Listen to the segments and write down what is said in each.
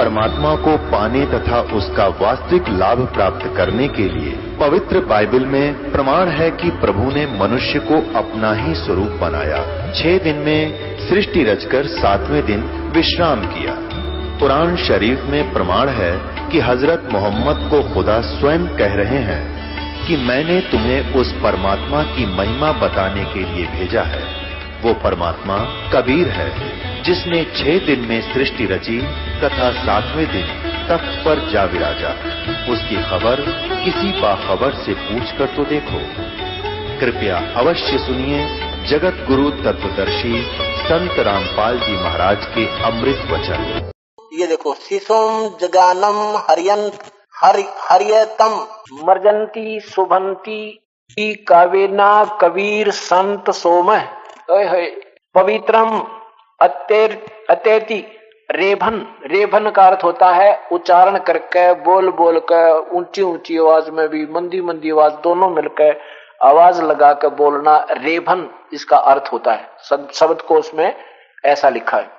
परमात्मा को पाने तथा उसका वास्तविक लाभ प्राप्त करने के लिए पवित्र बाइबल में प्रमाण है कि प्रभु ने मनुष्य को अपना ही स्वरूप बनाया। 6 दिन में सृष्टि रचकर 7वें दिन विश्राम किया। कुरान शरीफ में प्रमाण है कि हजरत मोहम्मद को खुदा स्वयं कह रहे हैं कि मैंने तुम्हें उस परमात्मा की महिमा बताने के लिए भेजा है। वो परमात्मा कबीर है जिसने 6 दिन में सृष्टि रची तथा 7वें दिन तख्त पर जा विराजा। उसकी खबर किसी बाखबर से पूछकर तो देखो। कृपया अवश्य सुनिए जगत गुरु तत्वदर्शी संत रामपाल जी महाराज के अमृत वचन। ये देखो, शिशोम जगानम हरियतम मर्जंती शुभंती कावेना कबीर संत सोम पवित्रम अत्येति रेभन का अर्थ होता है उच्चारण करके, बोल बोल कर, ऊंची ऊंची आवाज में भी, मंदी मंदी आवाज, दोनों मिलकर आवाज लगा कर बोलना, रेभन इसका अर्थ होता है। शब्द कोश में ऐसा लिखा है।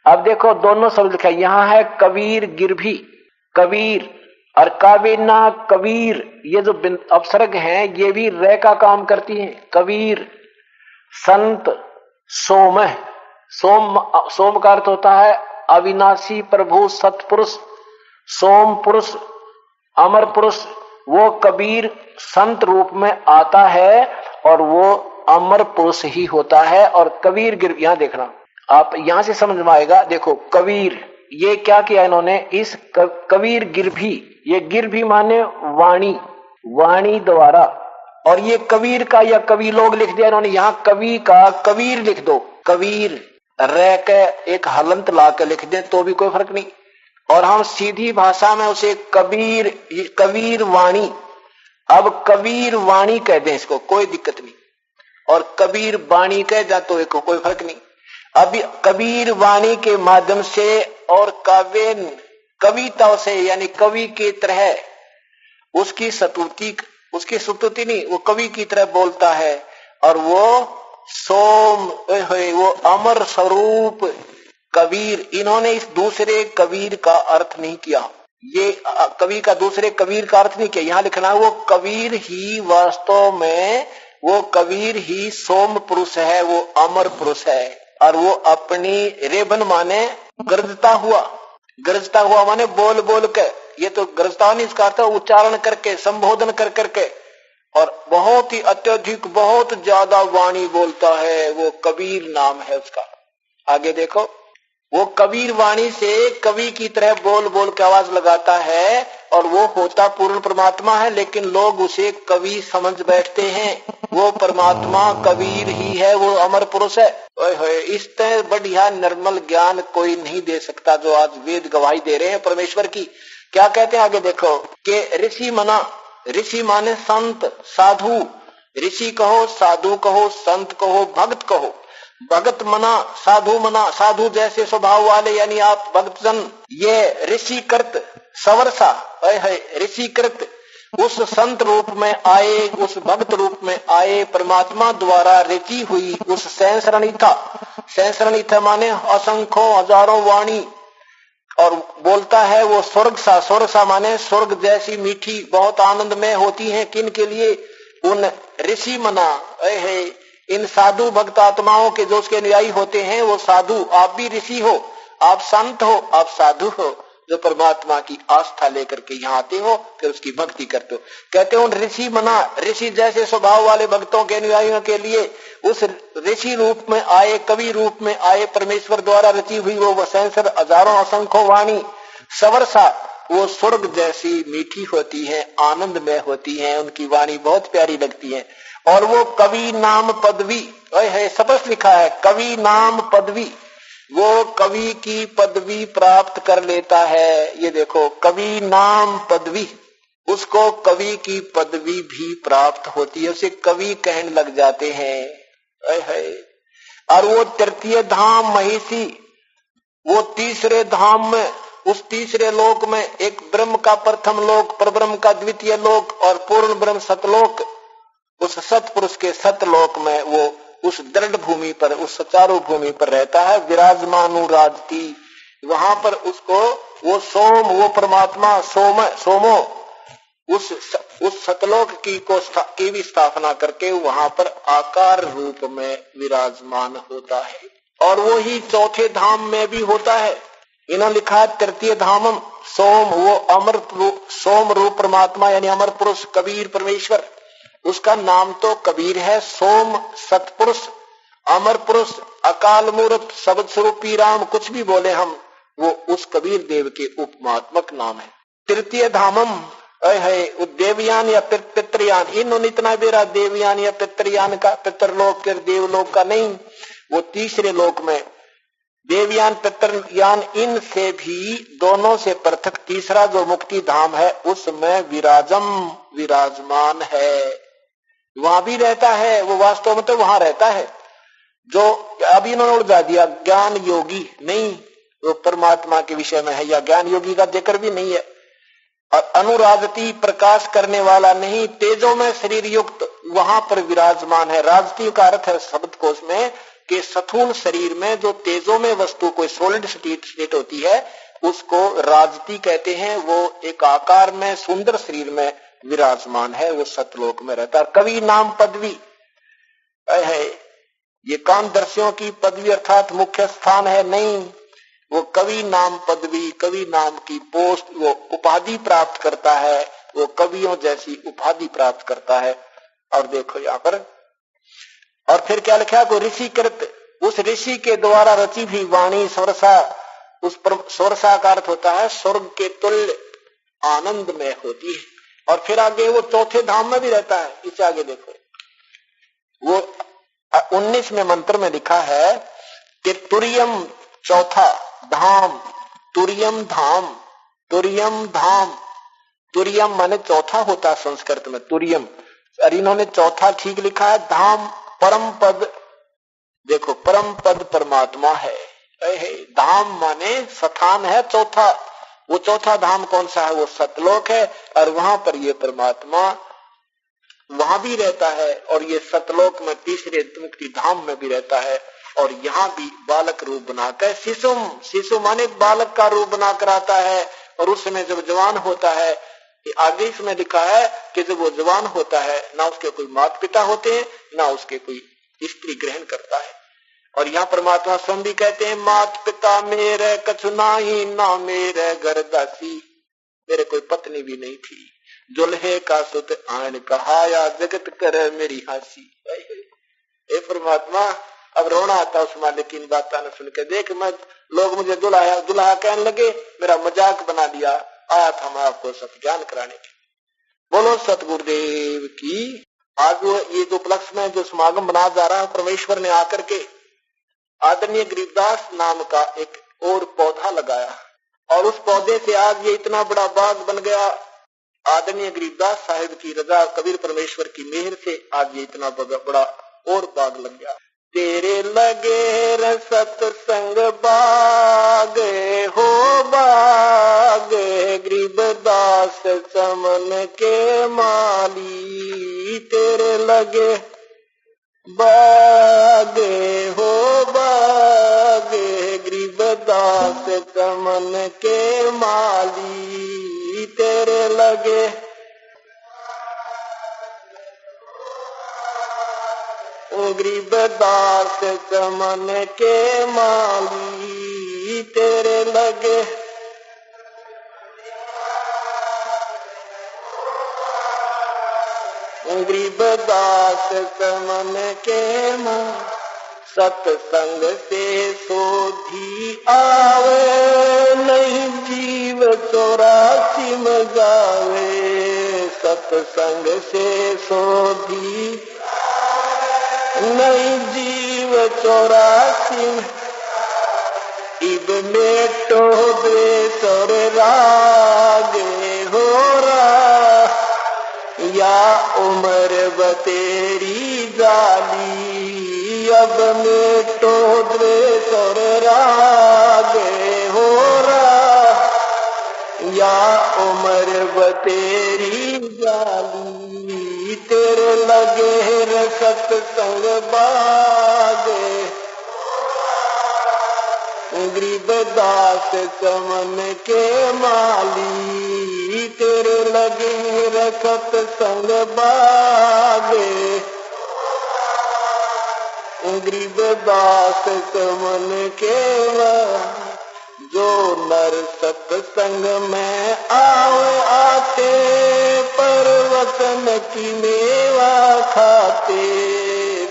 अब देखो दोनों शब्द लिखा है, यहाँ है कबीर गिरभी, कबीर और कावेना कबीर, ये जो अपसर्ग हैं ये भी रे का काम करती हैं। कबीर संत सोम, सोम का अर्थ होता है अविनाशी प्रभु सतपुरुष, सोम पुरुष, अमर पुरुष। वो कबीर संत रूप में आता है और वो अमर पुरुष ही होता है। और कबीर गिर, यहां देखना, आप यहां से समझ में आएगा। देखो कबीर, ये क्या किया इन्होंने, इस कबीर गिरभी, ये गिरभी माने वाणी, वाणी द्वारा, और ये कबीर का या कवि लोग लिख दिया इन्होंने। यहां कवि का कबीर लिख दो, कबीर रह के एक हलंत ला के लिख दे तो भी कोई फर्क नहीं। और हम सीधी भाषा में उसे कबीर, कबीर वाणी, अब कबीर वाणी कह दें इसको, कोई दिक्कत नहीं। और कबीर वाणी कह जा तो एक कोई फर्क नहीं। अभी कबीर वाणी के माध्यम से और काव्य कविता से, यानी कवि की तरह उसकी स्तुति नहीं, वो कवि की तरह बोलता है। और वो सोम, वो अमर स्वरूप कबीर। इन्होंने इस दूसरे कबीर का अर्थ नहीं किया, ये कवि का दूसरे कबीर का अर्थ नहीं किया। यहां लिखना है वो कबीर ही वास्तव में, वो कबीर ही सोम पुरुष है, वो अमर पुरुष है। और वो अपनी रेबन माने गरजता हुआ माने बोल बोल के, ये तो गरजता नहीं, इसका अर्थ उच्चारण करके, संबोधन कर करके, और बहुत ही अत्यधिक, बहुत ज्यादा वाणी बोलता है, वो कबीर नाम है उसका। आगे देखो, वो कबीर वाणी से कवि की तरह बोल बोल के आवाज लगाता है, और वो होता पूर्ण परमात्मा है, लेकिन लोग उसे कवि समझ बैठते हैं। वो परमात्मा कबीर ही है, वो अमर पुरुष है। इस तरह बढ़िया निर्मल ज्ञान कोई नहीं दे सकता जो आज वेद गवाही दे रहे हैं परमेश्वर की। क्या कहते हैं आगे देखो, कि ऋषि मना, ऋषि माने संत साधु, ऋषि कहो, साधु कहो, संत कहो, भक्त कहो। भगत मना, साधु जैसे स्वभाव वाले, यानी आप भक्तजन। ये ऋषि कृत सवरसा, ऋषि कृत उस संत रूप में आए, उस भक्त रूप में आए, परमात्मा द्वारा रची हुई उस सैंसरणिथा माने असंख्यों हजारों वाणी, और बोलता है वो स्वर्ग सा माने स्वर्ग जैसी मीठी, बहुत आनंद में होती है। किन के लिए? उन ऋषि मना, इन साधु भक्त आत्माओं के जो उसके अनुयायी होते हैं वो साधु। आप भी ऋषि हो, आप संत हो, आप साधु हो, जो परमात्मा की आस्था लेकर के यहाँ आते हो, फिर उसकी भक्ति करते हो। कहते हो ऋषि मना, ऋषि जैसे स्वभाव वाले भक्तों के अनुयायियों के लिए उस ऋषि रूप में आए, कवि रूप में आए, परमेश्वर द्वारा रची हुई वो सैंसर हजारों असंख्य वाणी सवरसा, वो स्वर्ग जैसी मीठी होती है, आनंद में होती है, उनकी वाणी बहुत प्यारी लगती है। और वो कवि नाम पदवी, स्पष्ट लिखा है कवि नाम पदवी, वो कवि की पदवी प्राप्त कर लेता है। ये देखो कवि नाम पदवी, उसको कवि की पदवी भी प्राप्त होती है, उसे कवि कहने लग जाते हैं। और वो तृतीय धाम महिषी, वो तीसरे धाम में, उस तीसरे लोक में, एक ब्रह्म का प्रथम लोक, परब्रह्म का द्वितीय लोक और पूर्ण ब्रह्म सतलोक, उस सतपुरुष के सतलोक में वो उस दृढ़ भूमि पर, उस सुचारू भूमि पर रहता है। विराजमानु राजती, वहां पर उसको वो सोम, वो परमात्मा सोमो उस सतलोक की भी स्थापना करके वहां पर आकार रूप में विराजमान होता है। और वो ही चौथे धाम में भी होता है। इन्होंने लिखा है तृतीय धामम सोम, वो अमर सोम रूप परमात्मा यानी अमर पुरुष कबीर परमेश्वर, उसका नाम तो कबीर है। सोम सतपुरुष, अमर पुरुष, अकाल मूर्त, शब्द स्वरूपी राम, कुछ भी बोले हम, वो उस कबीर देव के उपमात्मक नाम है। तृतीय धामम है देवयान या पितृयान। इन्होंने इतना बेरा देवयान या पितृयान का, पितृलोक के देवलोक का नहीं, वो तीसरे लोक में देवयान पितृयान, इनसे भी दोनों से पृथक तीसरा जो मुक्ति धाम है उसमें विराजमान है, वहां भी रहता है। वो वास्तव में तो वहां रहता है। जो अभी इन्होंने उड़ा दिया ज्ञान योगी नहीं, वो परमात्मा के विषय में है, या ज्ञान योगी का जिक्र भी नहीं है। और अनुराजती प्रकाश करने वाला नहीं, तेजो में शरीर युक्त वहां पर विराजमान है। राजती का अर्थ है शब्दकोश में कि स्थूल शरीर में जो तेजो में वस्तु कोई सॉलिड स्टेट होती है उसको राजती कहते हैं। वो एक आकार में सुंदर शरीर में विराजमान है, वो सतलोक में रहता है। कवि नाम पदवी है, ये कामदर्शियों की पदवी अर्थात मुख्य स्थान है नहीं, वो कवि नाम पदवी, कवि नाम की पोस्ट, वो उपाधि प्राप्त करता है, वो कवियों जैसी उपाधि प्राप्त करता है। और देखो यहाँ पर, और फिर क्या लिखा, को ऋषिकृत, उस ऋषि के द्वारा रची भी वाणी स्वरसा, उस पर स्वरसा का अर्थ होता है स्वर्ग के तुल्य आनंद में होती है। और फिर आगे वो चौथे धाम में भी रहता है। इसे आगे देखो, वो 19वें मंत्र में लिखा है कि तुरियम चौथा धाम, तुरियम धाम, तुरियम धाम, तुरियम माने चौथा होता है संस्कृत में तुरियम, और इन्होंने चौथा ठीक लिखा है। धाम परम पद, देखो परम पद परमात्मा है। धाम माने स्थान है चौथा, वो चौथा धाम कौन सा है, वो सतलोक है। और वहां पर ये परमात्मा वहां भी रहता है, और ये सतलोक में तीसरे मुक्ति धाम में भी रहता है। और यहाँ भी बालक रूप बनाकर शिशुम, शिशु माने बालक का रूप बनाकर आता है। और उस समय जब जवान होता है, आगे इसमें लिखा है कि जब वो जवान होता है ना उसके कोई माता पिता होते हैं ना उसके कोई स्त्री ग्रहण करता है। और यहाँ परमात्मा स्वयं भी कहते हैं मात पिता मेरे कछु नाही, ना मेरे घर दासी, मेरे कोई पत्नी भी नहीं थी, दुल्हे का सुत आन कहाया, जगत कर मेरी हंसी। हे परमात्मा, अब रोना आता उस मालिक की इन बातों ने सुन के। देख मैं, लोग मुझे दुल्हा कहने लगे, मेरा मजाक बना दिया, आया था मैं आपको सत्य ज्ञान कराने के। बोलो सतगुरुदेव की। आज ये जो उपलक्ष्य में जो समागम बना जा रहा है, परमेश्वर ने आकर के आदरणीय गरीबदास नाम का एक और पौधा लगाया, और उस पौधे से आज ये इतना बड़ा बाग बन गया। आदरणीय गरीबदास साहिब की रजा, कबीर परमेश्वर की मेहर से आज ये इतना बड़ा और बाग लग गया। तेरे लगे सत्संग बाग हो बाग, गरीबदास चमन के माली, तेरे लगे बाग हो बाग, गरीबदास चमन के माली, तेरे लगे गरीबदास चमन के माली, तेरे लगे गरीबदास चमन के माली। सत्संग से सोधी आवे, नहीं जीव 84 में जावे। सत्संग से सोधी नहीं जीव 84 में, इब मेटो द्वेष और राग हो रहा, या उम्र बतेरी जाली, अब मेटो द्वेष और राग हो रहा, या उम्र बतेरी जाली, तेरे लगे सत्संग बाग, गरीबदास चमन के माली, तेरे लगे रखत संग बागे। गरीबदास चमन के जो नर सत्संग में आते, परवतन की मेवा खाते।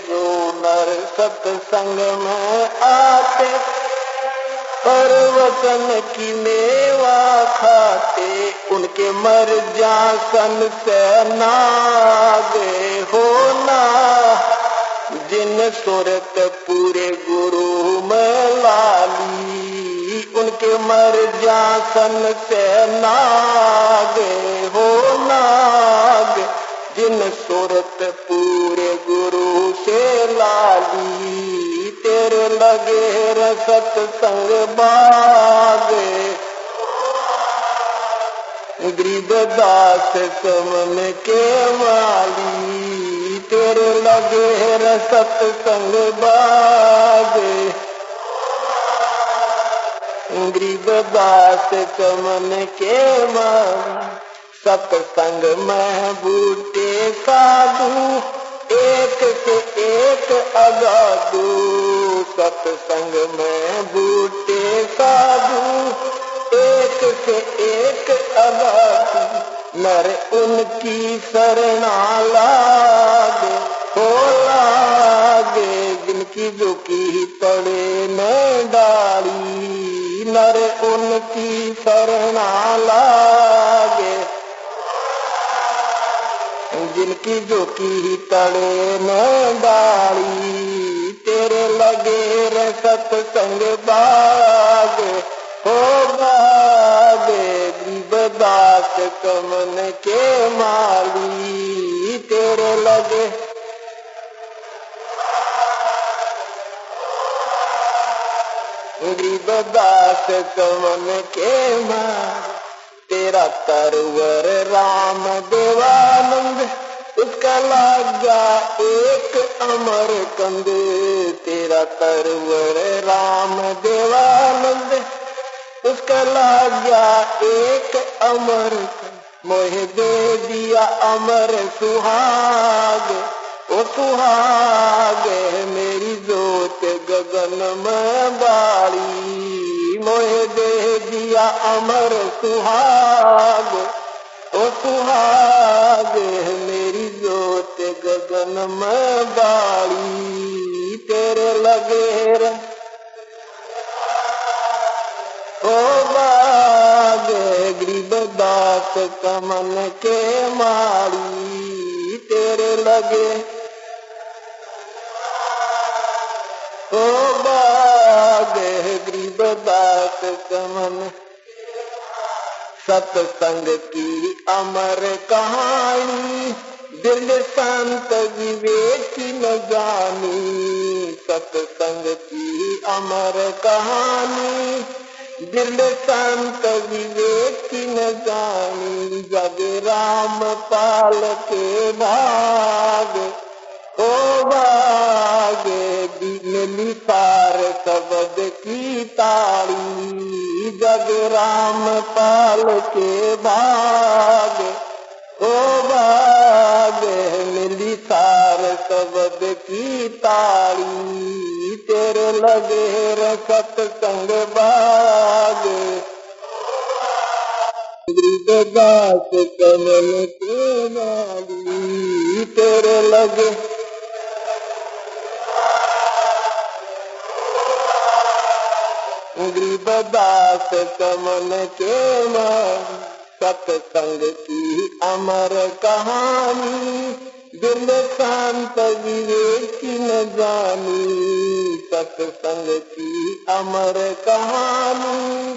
जो नर सत्संग में आते, परवतन की मेवा खाते। उनके मर जासन से नागे होना, जिन सुरत पूरे गुरु में लाली। उनके मर जासन से नागे हो नाग, जिन सुरत पूरे गुरु से लाली। तेरे लगे रसत संग बागे। गरीबदास चमन के माली, तेरे लगे रसत संग बागे। गरीबदास चमन के माली, सत्संग में बूटे साधु, एक से एक अगाधु। सत्संग में बूटे साधु, एक से एक अगाधु। नर उनकी शरणा लागे हो लागे, जिनकी झुकी तड़े में डाली। नर उनकी शरणा लागे, जिनकी झुकी तड़े में डाली। तेरे लगे रे सत्संग बागे हो बागे। गरीबदास चमन के माली, तेरे लगे गरीबदास चमन के माली। तेरा तरवर राम देवानंद, उसका लागा एक अमर कंद। तेरा तरवर राम देवानंद, उसका लागा एक अमर कंद। मोहे दे दिया अमर सुहाग, ओ सुहाग मेरी जोत गगन में बाड़ी। मोहे दे दिया अमर सुहाग, ओ सुहाग मेरी जोत गगन में बाड़ी। तेरे लगे रे ओ बाग। गरीबदास चमन के माली, तेरे लगे ओ बाग। गरीबदास चमन सत्संग की अमर कहानी, दिल संत विवेक न जानी। सत्संग की अमर कहानी, दिल संत विवेक न जानी। जग राम पाल के भाग ओ भाग, मिली सार शब्द की ताड़ी। जग राम पाल के भाग ओ भाग, मिली सार शब्द की ताड़ी। तेरे लगे रे सत्संग बाग। गरीबदास चमन के माली, तेरे लगे गरीबदास चमन के माली। सत्संग की अमर कहानी, दिल शांत विवेक न जानी। सत्संग की अमर कहानी,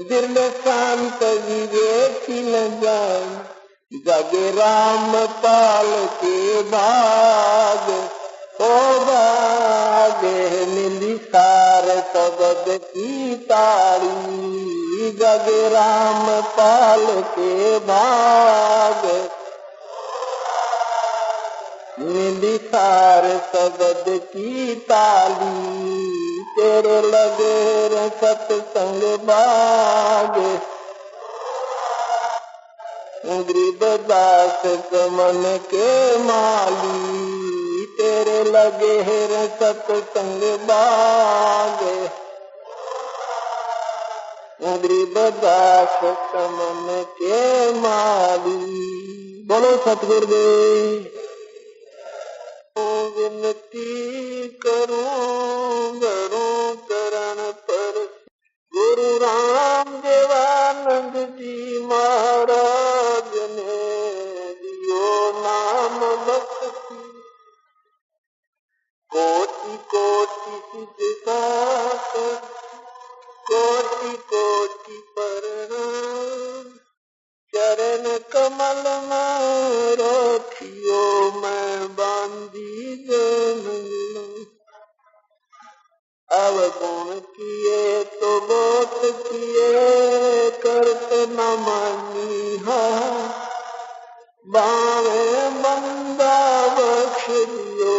दिल शांत विवेक न जानी। जग राम पाल के भाग ओ भाग, मिली सार शब्द की ताड़ी। जग राम पाल के भाग, मिली सार शब्द की ताली। तेरे लगे रे सत्संग बागे। गरीबदास मन के माली तेरे लगे रे सत्संग बागे। गरीबदास मन के माली। बोलो सतगुरुदेव। विनती करूं करूं चरण पर गुरु राम देवानंद जी महाराज ने दियो नाम भक्ति। कोटि कोटि सिद्धार्थ कोटि कोटि प्रणाम। चरण कमल में रखियो मैं बांधी जनम। अवगुण किए तो बहुत किए करत न मानिहा। बावे बंदा बख्श दियो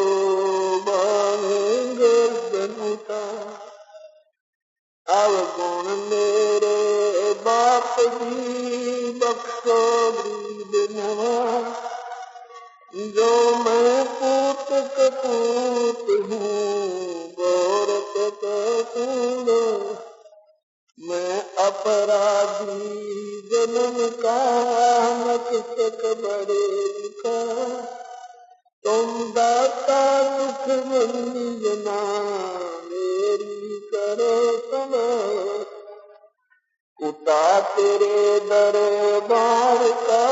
बावे गर्दन उतार। अवगुण मेरे बाप जी बख्शो गरीब नवाज। जो मैं पूत कपूत हूँ गौरत कपूर। मैं अपराधी जन्म का न किसक बड़े का। तुम दाता दुख मंजना मेरी करो सना। उता तेरे दरबार का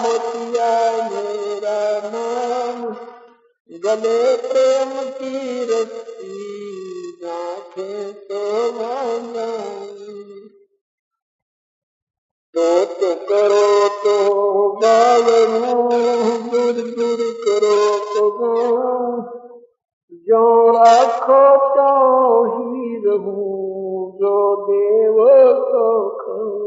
मोतिया मेरा नाम। गले प्रेम की रस्सी गांठे तो भाना। तो करो तो बावरू दूर दूर करो तो जो राखो तो ही रहूं जो देव को खाऊं।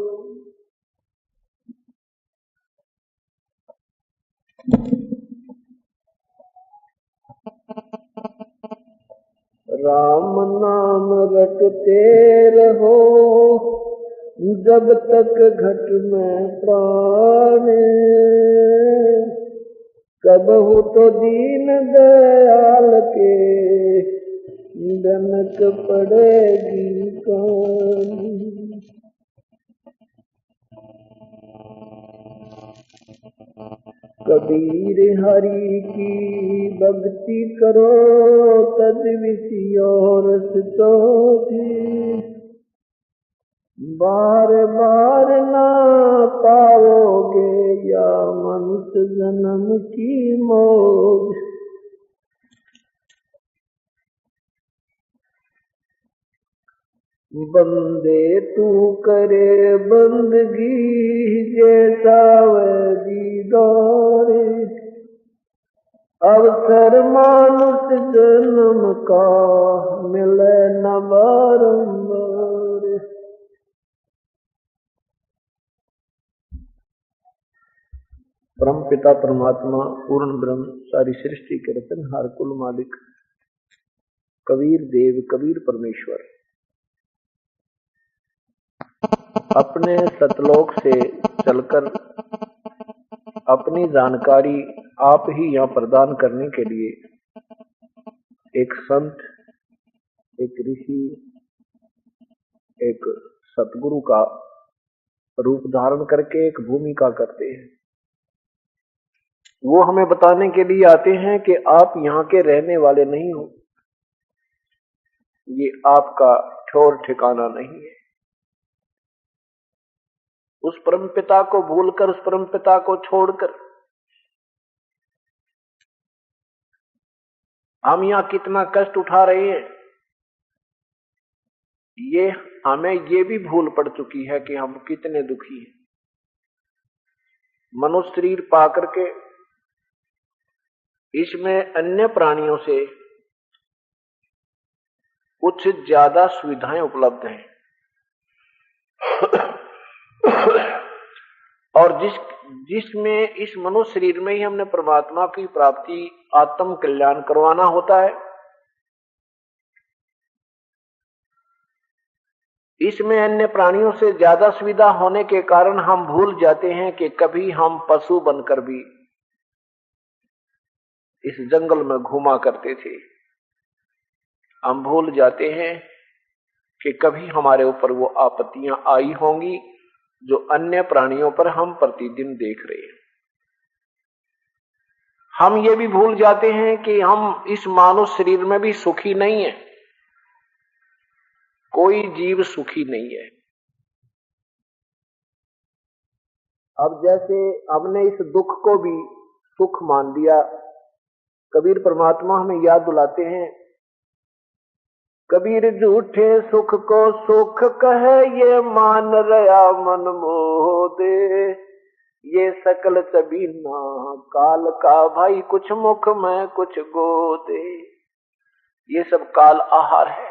राम नाम रटते रहो जब तक घट में प्राण। कबहु तो दीन दयाल के दनक पड़ेगी कान। कबीर हरि की भक्ति करो तद विषय रस चौथी। बार बार ना पाओगे या मनुष्य जन्म की मौज। बंदे तू करे बंदगी जैसा वैदी दौरे। अवसर मानुष जन्म का मिले न बारंबार। परम पिता परमात्मा पूर्ण ब्रह्म सारी सृष्टि के रचनहार कुल मालिक कबीर देव कबीर परमेश्वर अपने सतलोक से चलकर अपनी जानकारी आप ही यहाँ प्रदान करने के लिए एक संत, एक ऋषि, एक सतगुरु का रूप धारण करके एक भूमिका करते हैं। वो हमें बताने के लिए आते हैं कि आप यहाँ के रहने वाले नहीं हो, ये आपका ठौर ठिकाना नहीं है। उस परमपिता को भूलकर, उस परमपिता को छोड़कर हम यहाँ कितना कष्ट उठा रहे हैं, ये हमें ये भी भूल पड़ चुकी है कि हम कितने दुखी हैं। मनुष्य शरीर पाकर के इसमें अन्य प्राणियों से कुछ ज्यादा सुविधाएं उपलब्ध हैं और जिसमें इस मनुष्य शरीर में ही हमने परमात्मा की प्राप्ति, आत्म कल्याण करवाना होता है, इसमें अन्य प्राणियों से ज्यादा सुविधा होने के कारण हम भूल जाते हैं कि कभी हम पशु बनकर भी इस जंगल में घूमा करते थे। हम भूल जाते हैं कि कभी हमारे ऊपर वो आपत्तियां आई होंगी जो अन्य प्राणियों पर हम प्रतिदिन देख रहे हैं। हम ये भी भूल जाते हैं कि हम इस मानव शरीर में भी सुखी नहीं है। कोई जीव सुखी नहीं है। अब जैसे हमने इस दुख को भी सुख मान लिया, कबीर परमात्मा हमें याद दिलाते हैं, कबीर झूठे सुख को सुख कहे, ये मान रहा मन मोह दे, ये सकल चबीना काल का भाई, कुछ मुख में कुछ गोदे। ये सब काल आहार है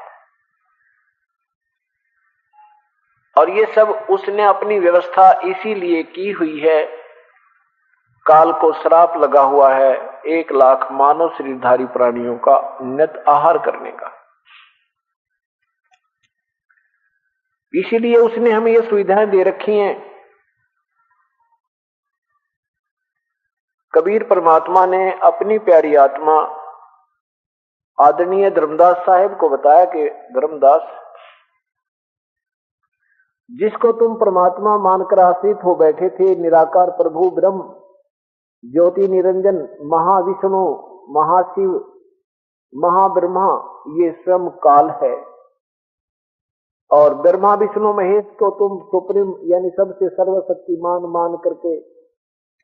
और ये सब उसने अपनी व्यवस्था इसीलिए की हुई है। काल को श्राप लगा हुआ है 1 लाख मानव शरीरधारी प्राणियों का नित आहार करने का। इसीलिए उसने हमें ये सुविधाएं दे रखी हैं। कबीर परमात्मा ने अपनी प्यारी आत्मा आदरणीय धर्मदास साहिब को बताया कि धर्मदास, जिसको तुम परमात्मा मानकर आश्रित हो बैठे थे, निराकार प्रभु ब्रह्म, ज्योति निरंजन, महाविष्णु, महाशिव, महाब्रह्मा, ये स्वयं काल है। और ब्रह्मा विष्णु महेश को तुम सुप्रीम यानी सबसे सर्वशक्तिमान मान करके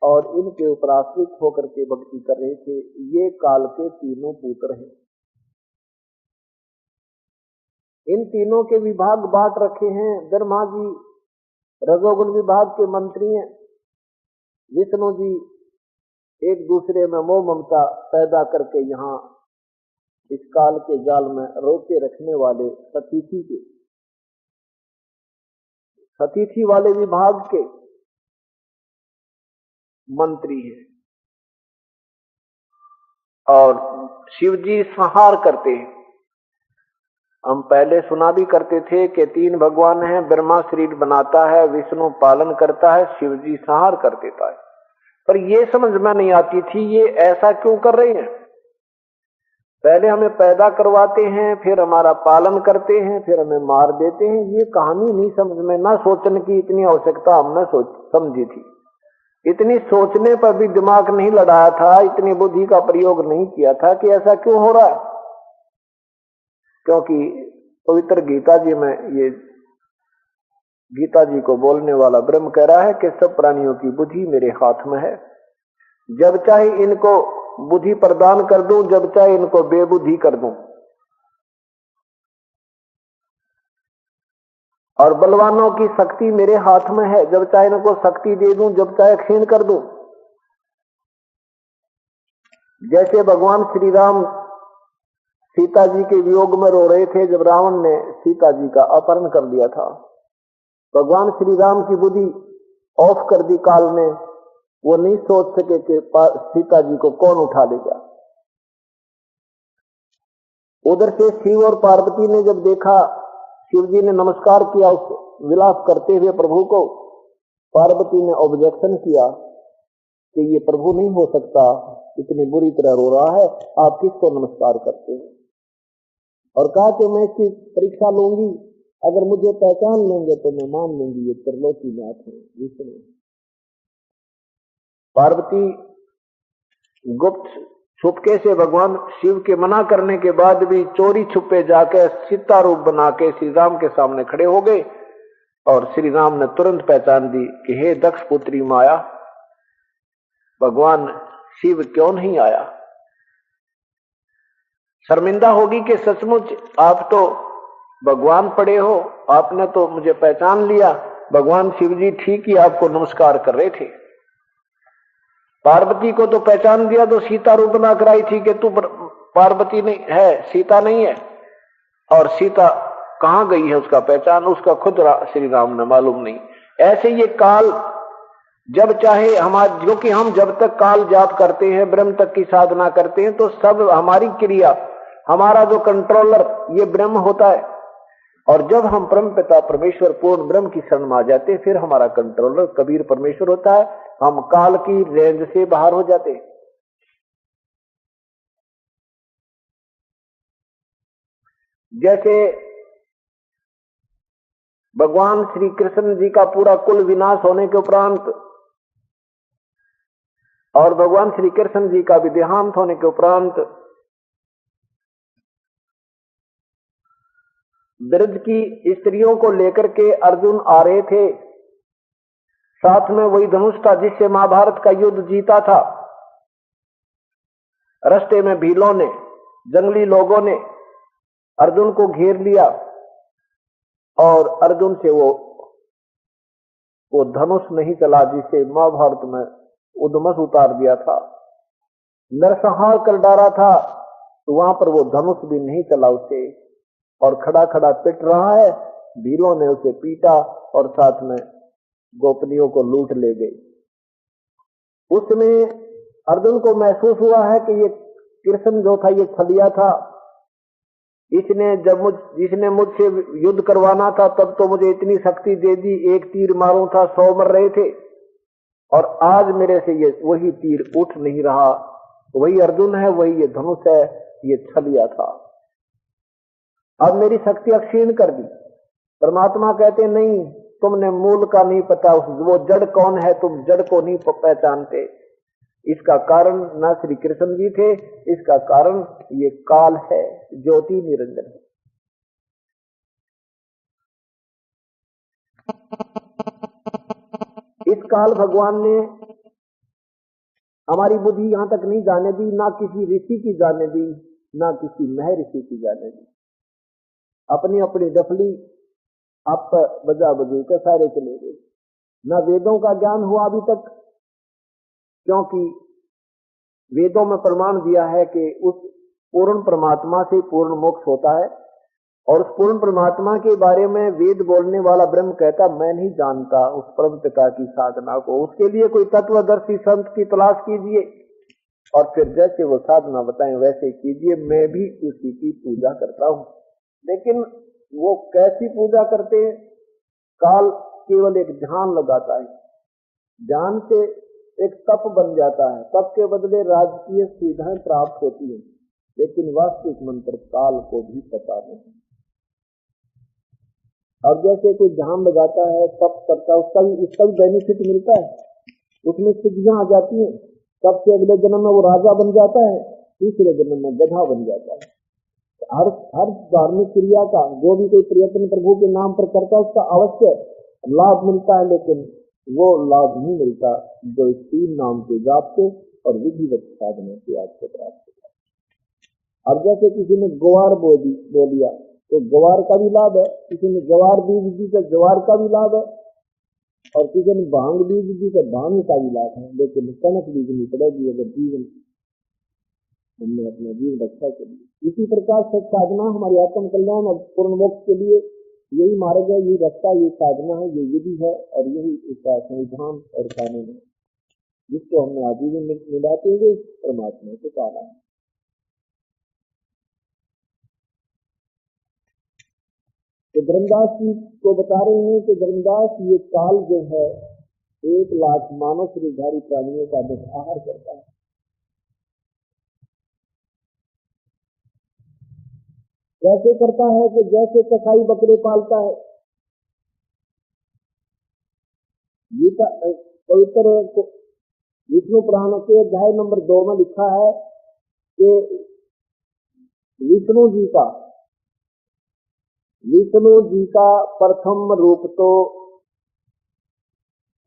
और इनके ऊपर आश्रित होकर के भक्ति कर रहे थे। ये काल के तीनों पुत्र हैं। इन तीनों के विभाग बांट रखे हैं। ब्रह्मा जी रजोगुण विभाग के मंत्री हैं, विष्णु जी एक दूसरे में मोह ममता पैदा करके यहाँ इस काल के जाल में रोके रखने वाले सतीथी वाले विभाग के मंत्री हैं। और शिव जी संहार करते हैं। हम पहले सुना भी करते थे कि 3 भगवान हैं, ब्रह्मा शरीर बनाता है, विष्णु पालन करता है, शिव जी संहार कर देता है। पर ये समझ में नहीं आती थी ये ऐसा क्यों कर रहे हैं। पहले हमें पैदा करवाते हैं, फिर हमारा पालन करते हैं, फिर हमें मार देते हैं। ये कहानी नहीं समझ में, ना सोचने की इतनी आवश्यकता हमने समझी थी। इतनी सोचने पर भी दिमाग नहीं लड़ाया था, इतनी बुद्धि का प्रयोग नहीं किया था कि ऐसा क्यों हो रहा है। क्योंकि पवित्र गीता जी में ये गीता जी को बोलने वाला ब्रह्म कह रहा है कि सब प्राणियों की बुद्धि मेरे हाथ में है। जब चाहे इनको बुद्धि प्रदान कर दूं, जब चाहे इनको बेबुद्धि कर दूं। और बलवानों की शक्ति मेरे हाथ में है, जब चाहे इनको शक्ति दे दूं, जब चाहे क्षीण कर दूं। जैसे भगवान श्री राम सीता जी के वियोग में रो रहे थे जब रावण ने सीता जी का अपहरण कर दिया था। भगवान श्री राम की बुद्धि ऑफ कर दी काल में, वो नहीं सोच सके कि सीता जी को कौन उठा लेगा। उधर से शिव और पार्वती ने जब देखा, शिव जी ने नमस्कार किया उस विलाप करते हुए प्रभु को, पार्वती ने ऑब्जेक्शन किया कि ये प्रभु नहीं हो सकता, इतनी बुरी तरह रो रहा है, आप किसको नमस्कार करते हैं। और कहा कि मैं इसकी परीक्षा लूंगी, अगर मुझे पहचान लेंगे तो मैं मान लूंगी ये त्रिलोकीनाथ है, विष्णु। पार्वती गुप्त छुपके से भगवान शिव के मना करने के बाद भी चोरी छुपे जाकर सीता रूप बना के श्री राम के सामने खड़े हो गए। और श्री राम ने तुरंत पहचान दी कि हे दक्ष पुत्री माया, भगवान शिव क्यों नहीं आया। शर्मिंदा होगी कि सचमुच आप तो भगवान पड़े हो, आपने तो मुझे पहचान लिया। भगवान शिव जी ठीक ही आपको नमस्कार कर रहे थे। पार्वती को तो पहचान दिया तो सीता रूप बना कर आई थी कि तू पार्वती नहीं है, सीता नहीं है। और सीता कहां गई है उसका पहचान उसका खुद श्री राम ने मालूम नहीं। ऐसे ये काल जब चाहे हमारे, जो कि हम जब तक काल जाप करते हैं, ब्रह्म तक की साधना करते हैं, तो सब हमारी क्रिया, हमारा जो कंट्रोलर ये ब्रह्म होता है। और जब हम परम पिता परमेश्वर पूर्ण ब्रह्म की शरण में आ जाते, फिर हमारा कंट्रोलर कबीर परमेश्वर होता है। हम काल की रेंज से बाहर हो जाते। जैसे भगवान श्री कृष्ण जी का पूरा कुल विनाश होने के उपरांत और भगवान श्री कृष्ण जी का भी देहांत होने के उपरांत ब्रज की स्त्रियों को लेकर के अर्जुन आ रहे थे। साथ में वही धनुष था जिससे महाभारत का युद्ध जीता था। रास्ते में भीलों ने, जंगली लोगों ने अर्जुन को घेर लिया और अर्जुन से वो धनुष नहीं चला जिसे महाभारत में उद्मस उतार दिया था, नरसंहार कर डाला था। तो वहां पर वो धनुष भी नहीं चला उसे, और खड़ा खड़ा पिट रहा है। भीलों ने उसे पीटा और साथ में गोपनियों को लूट ले गई। उसमें अर्जुन को महसूस हुआ है कि ये कृष्ण जो था ये छलिया था। जिसने मुझसे युद्ध करवाना था तब तो मुझे इतनी शक्ति दे दी, एक तीर मारूं था 100 मर रहे थे, और आज मेरे से ये वही तीर उठ नहीं रहा। वही अर्जुन है, वही ये धनुष है, ये छलिया था। अब मेरी शक्ति क्षीण कर दी। परमात्मा कहते नहीं, तुमने मूल का नहीं पता, वो जड़ कौन है, तुम जड़ को नहीं पहचानते। इसका कारण न श्री कृष्ण जी थे, इसका कारण ये काल है, ज्योति निरंजन है। इस काल भगवान ने हमारी बुद्धि यहां तक नहीं जाने दी, ना किसी ऋषि की जाने दी, ना किसी महर्षि की जाने दी। अपनी अपनी डफली आप बजा बजू के सारे चले गए। न वेदों का ज्ञान हुआ अभी तक, क्योंकि वेदों में प्रमाण दिया है कि उस पूर्ण परमात्मा से पूर्ण मोक्ष होता है, और उस पूर्ण परमात्मा के बारे में वेद बोलने वाला ब्रह्म कहता मैं नहीं जानता उस परम पिता की साधना को। उसके लिए कोई तत्वदर्शी संत की तलाश कीजिए और फिर जैसे वो साधना बताएं वैसे कीजिए। मैं भी उसी की पूजा करता हूं, लेकिन वो कैसी पूजा करते हैं? काल केवल एक ध्यान लगाता है, ध्यान से एक तप बन जाता है, तप के बदले राजकीय सुविधाएं प्राप्त होती हैं, लेकिन वास्तविक मंत्र काल को भी पता नहीं। अब जैसे कोई ध्यान लगाता है, तप करता है, उसका भी बेनिफिट मिलता है, उसमें सिद्धियां आ जाती हैं। तब से अगले जन्म में वो राजा बन जाता है, तीसरे जन्म में गधा बन जाता है। हर धार्मिक क्रिया का जो भी कोई प्रयत्न प्रभु के नाम पर करता है उसका अवश्य लाभ मिलता है, लेकिन वो लाभ नहीं मिलता जो इस 3 नाम के जाप से और विधिवत साधना से आपको प्राप्त होता है। अब जैसे किसी ने ग्वार बो लिया तो ग्वार का भी लाभ है, किसी ने जवार बीज दी तो जवार का भी लाभ है, और किसी ने भांग बीज दी तो भांग का भी लाभ है, लेकिन कनक बीजनी पड़ेगी अगर जीवन हमने अपना जीवन रक्षा के लिए। इसी प्रकार से साधना हमारी आत्म कल्याण और पूर्ण मोक्ष के लिए यही मार्ग है, यही रास्ता, ये साधना है, ये विधि है, और यही इसका संविधान और कानून है जिसको हमने आजीवन निभाते हुए परमात्मा को पाना है। तो धर्मदास जी को बता रहे हैं कि धर्मदास ये काल जो है 1 लाख मानव शरीरधारी प्राणियों का आहार करता है। कैसे करता है कि जैसे कसाई बकरे पालता है। ये पवित्र विष्णु पुराण के अध्याय नंबर 2 में लिखा है कि विष्णु जी का प्रथम रूप तो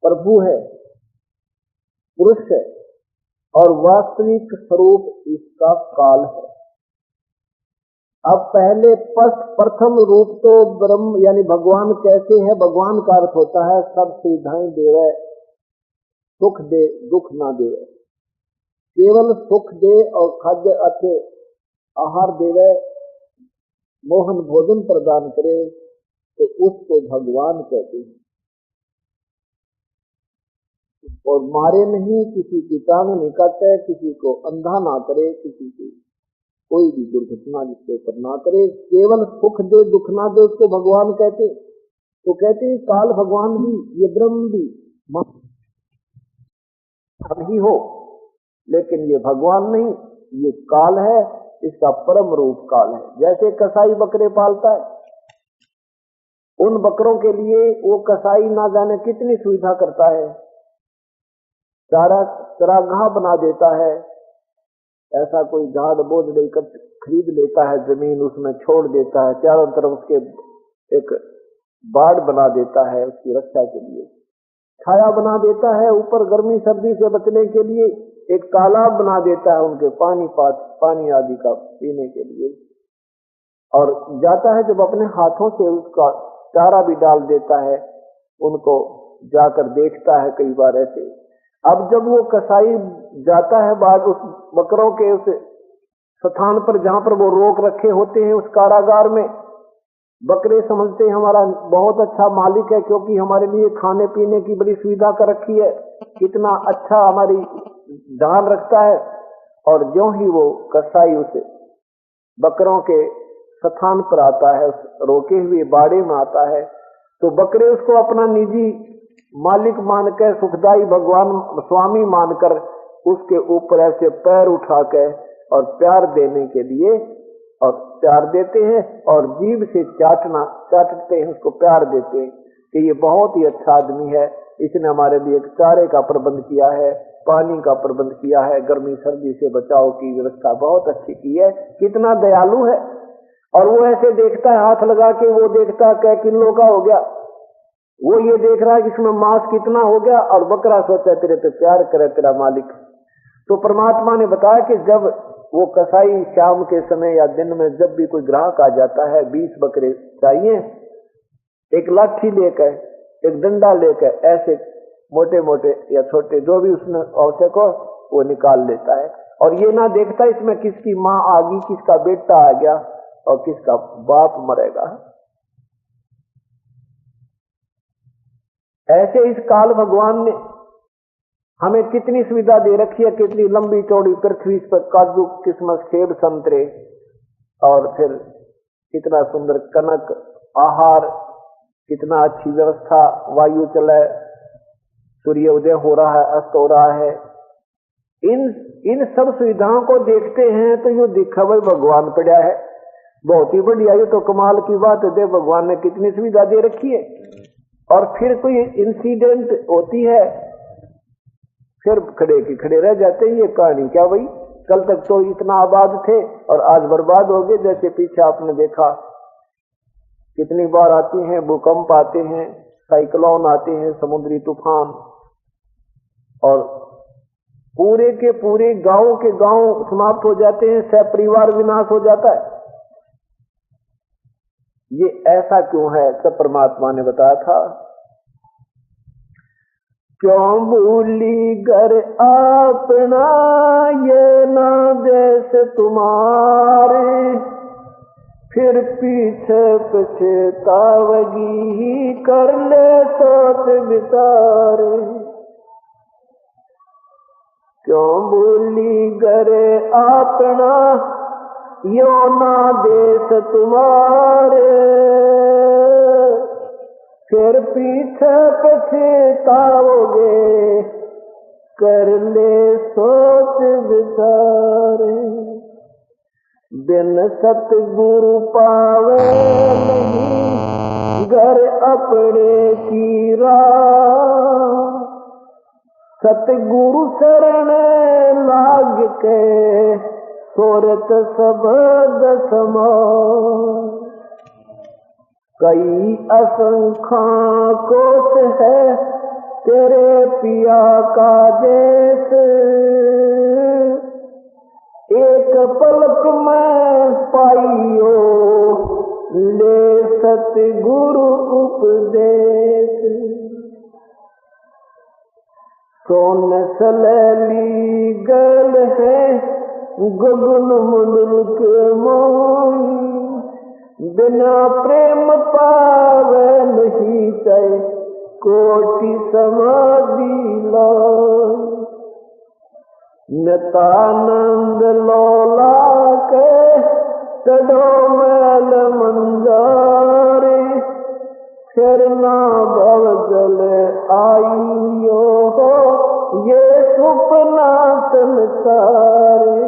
प्रभु है, पुरुष है, और वास्तविक स्वरूप इसका काल है। अब पहले प्रथम रूप तो ब्रह्म यानी भगवान कैसे है? भगवान का अर्थ होता है सब सुविधाएं देवे, सुख दे, दुख ना देवे। केवल सुख दे और खाद्य अच्छे आहार देवे, मोहन भोजन प्रदान करे, तो उसको भगवान कहते हैं। और मारे नहीं, किसी की टांग नहीं काटे, किसी को अंधा ना करे, किसी की कोई भी दुर्घटना जिसके ऊपर ना करे, केवल सुख दे दुख ना दे उसको भगवान कहते। तो कहते हैं काल भगवान भी, ये ब्रह्म भी हम ही हो, लेकिन ये भगवान नहीं, ये काल है, इसका परम रूप काल है। जैसे कसाई बकरे पालता है, उन बकरों के लिए वो कसाई ना जाने कितनी सुविधा करता है, चरागाह बना देता है, ऐसा कोई झाड़ बोझ लेकर खरीद लेता है जमीन, उसमें छोड़ देता है, चारों तरफ उसके एक बाड़ बना देता है उसकी रक्षा के लिए, छाया बना देता है, ऊपर गर्मी सर्दी से बचने के लिए एक तालाब बना देता है उनके पानी आदि का पीने के लिए, और जाता है जब अपने हाथों से उसका चारा भी डाल देता है, उनको जाकर देखता है कई बार ऐसे। अब जब वो कसाई जाता है बाद उस बकरों के उस स्थान पर जहां पर वो रोक रखे होते हैं, उस कारागार में, बकरे समझते हैं हमारा बहुत अच्छा मालिक है, क्योंकि हमारे लिए खाने पीने की बड़ी सुविधा कर रखी है, कितना अच्छा हमारी ध्यान रखता है। और जो ही वो कसाई उस बकरों के स्थान पर आता है, उस रोके हुए बाड़े में आता है, तो बकरे उसको अपना निजी मालिक मानकर, सुखदाई भगवान स्वामी मानकर उसके ऊपर ऐसे पैर उठाकर और प्यार देने के लिए और प्यार देते हैं, और जीभ से चाटते हैं, उसको प्यार देते हैं कि ये बहुत ही अच्छा आदमी है, इसने हमारे लिए चारे का प्रबंध किया है, पानी का प्रबंध किया है, गर्मी सर्दी से बचाव की व्यवस्था बहुत अच्छी की है, कितना दयालु है। और वो ऐसे देखता है हाथ लगा के, वो देखता है किलो का हो गया, वो ये देख रहा है कि इसमें मांस कितना हो गया, और बकरा सोचा तेरे पे प्यार करे तेरा मालिक। तो परमात्मा ने बताया कि जब वो कसाई शाम के समय या दिन में जब भी कोई ग्राहक आ जाता है, 20 बकरे चाहिए, एक लाठी लेकर, एक डंडा लेकर, ऐसे मोटे मोटे या छोटे जो भी उसमें आवश्यक हो वो निकाल लेता है, और ये ना देखता इसमें किसकी माँ आ गई, किसका बेटा आ गया और किसका बाप मरेगा। ऐसे इस काल भगवान ने हमें कितनी सुविधा दे रखी है, कितनी लंबी चौड़ी पृथ्वी पर काजू किस्मत सेब संतरे, और फिर कितना सुंदर कनक आहार, कितना अच्छी व्यवस्था, वायु चले, सूर्य उदय हो रहा है, अस्त हो रहा है। इन सब सुविधाओं को देखते हैं तो यो दिखा भाई भगवान पड़ा है, बहुत ही बढ़िया, ये तो कमाल की बात है, भगवान ने कितनी सुविधा दे रखी है। और फिर कोई इंसिडेंट होती है, फिर खड़े के खड़े रह जाते हैं, ये कहानी क्या भाई, कल तक तो इतना आबाद थे और आज बर्बाद हो गए। जैसे पीछे आपने देखा कितनी बार आती हैं भूकंप, आते हैं साइक्लोन, आते हैं समुद्री तूफान, और पूरे के पूरे गांव के गांव समाप्त हो जाते हैं, सपरिवार विनाश हो जाता है। ये ऐसा क्यों है, सब परमात्मा ने बताया था। क्यों भूली घर अपना, ये ना देश तुम्हारे, फिर पीछे पछतावगी, कर ले सोच विचारे। क्यों भूली घर अपना, यो ना देश तुम्हारे, फिर पीछे पछताओगे, कर ले सोच विचारे। बिन सतगुरु पावे नहीं, घर अपने की राह, सतगुरु शरण लाग के, सोरत सबद समार। कई असंख्या कोस है तेरे पिया का देश, एक पलक में पाइयो ले सतगुरु उपदेश। सोन सलैली गल है गगन मुल्क मोही, बिना प्रेम पावे नहीं चाहे कोटि समाधि लो। नितानंद लोला के चढ़ो मैल मंजारी, फिर ना भव जल आइयो हो ये सुपना संसारी।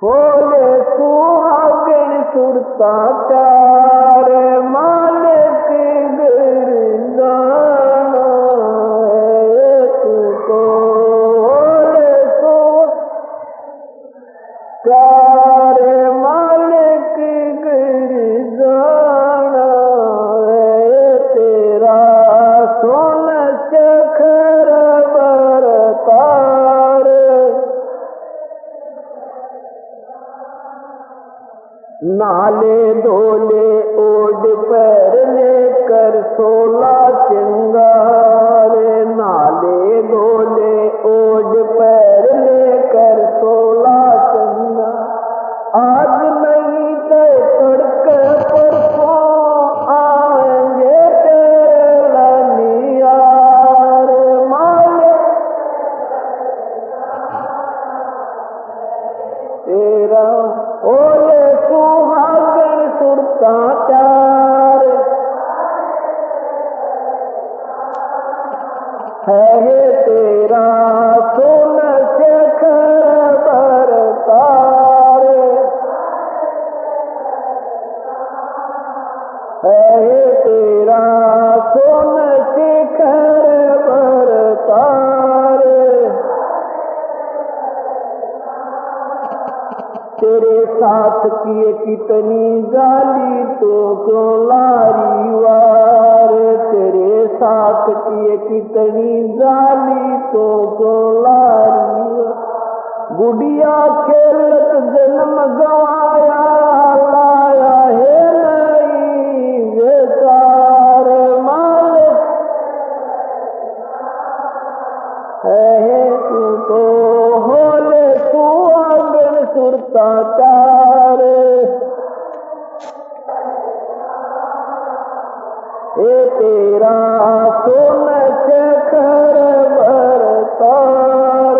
बोले सुहागन सुरता चार मालिक गिरजाना, तुको बोले सो चार मालिक गिरजाना, तेरा सोन चखर बरतार। नाले धोले ओढ़ पैर लेकर सोला श्रृंगार, नाले धोले ओढ़ पैर लेकर सोला श्रृंगार। आज नहीं तो तड़के परसों आएंगे तेरे लनियार, मालिक तेरा ओले सुहागन सुरता चार। है तेरा सोन शेखर बरतार, है तेरा सोन शेखर बरतार। तेरे साथ किए कितनी जाली तो क्यों लारी वार, तेरे साथ किए कितनी जाली तो क्यों लारी वार। गुड़िया खेलत जन्म गवाया लाया है नहीं बेचार, मालिक है तू तो होले सुहागन सुरता चार। ए तेरा सोन शेखर बरतार,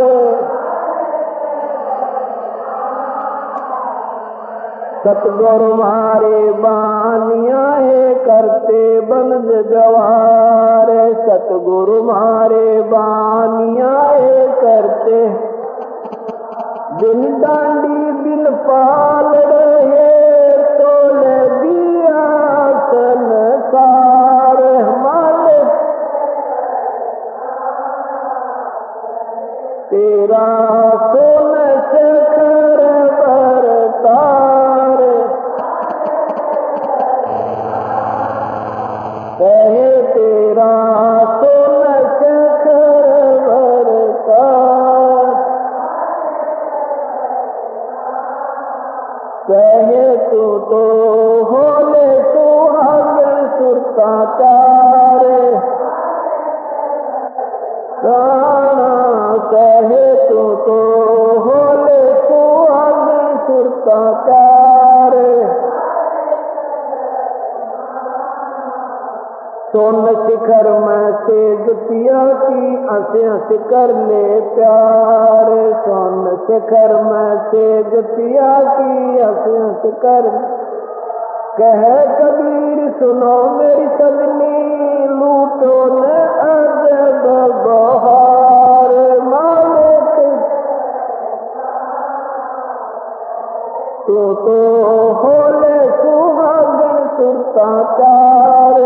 सतगुरु मारे बानिया है करते बनज गवार, सतगुरु मारे बानिया है करते दिन डांडी बिन पाल रहे तोले दिया संसार। मालिक तेरा सोन शेखर बरतार, कहे तेरा सोन शेखर बरतार। कहे तू तो होले सुहागन सुरता चार, कहे तू तो होले सुहागन सुरता चार। सोन शिखर में सेज पिया की हंस हंस कर ले प्यार, सोन शिखर में सेज पिया की हंस हंस कर। कह कबीर सुनो मेरी सजनी लूटो न अजब बहार, मालिक तू तो होले सुहागन सुरता चार।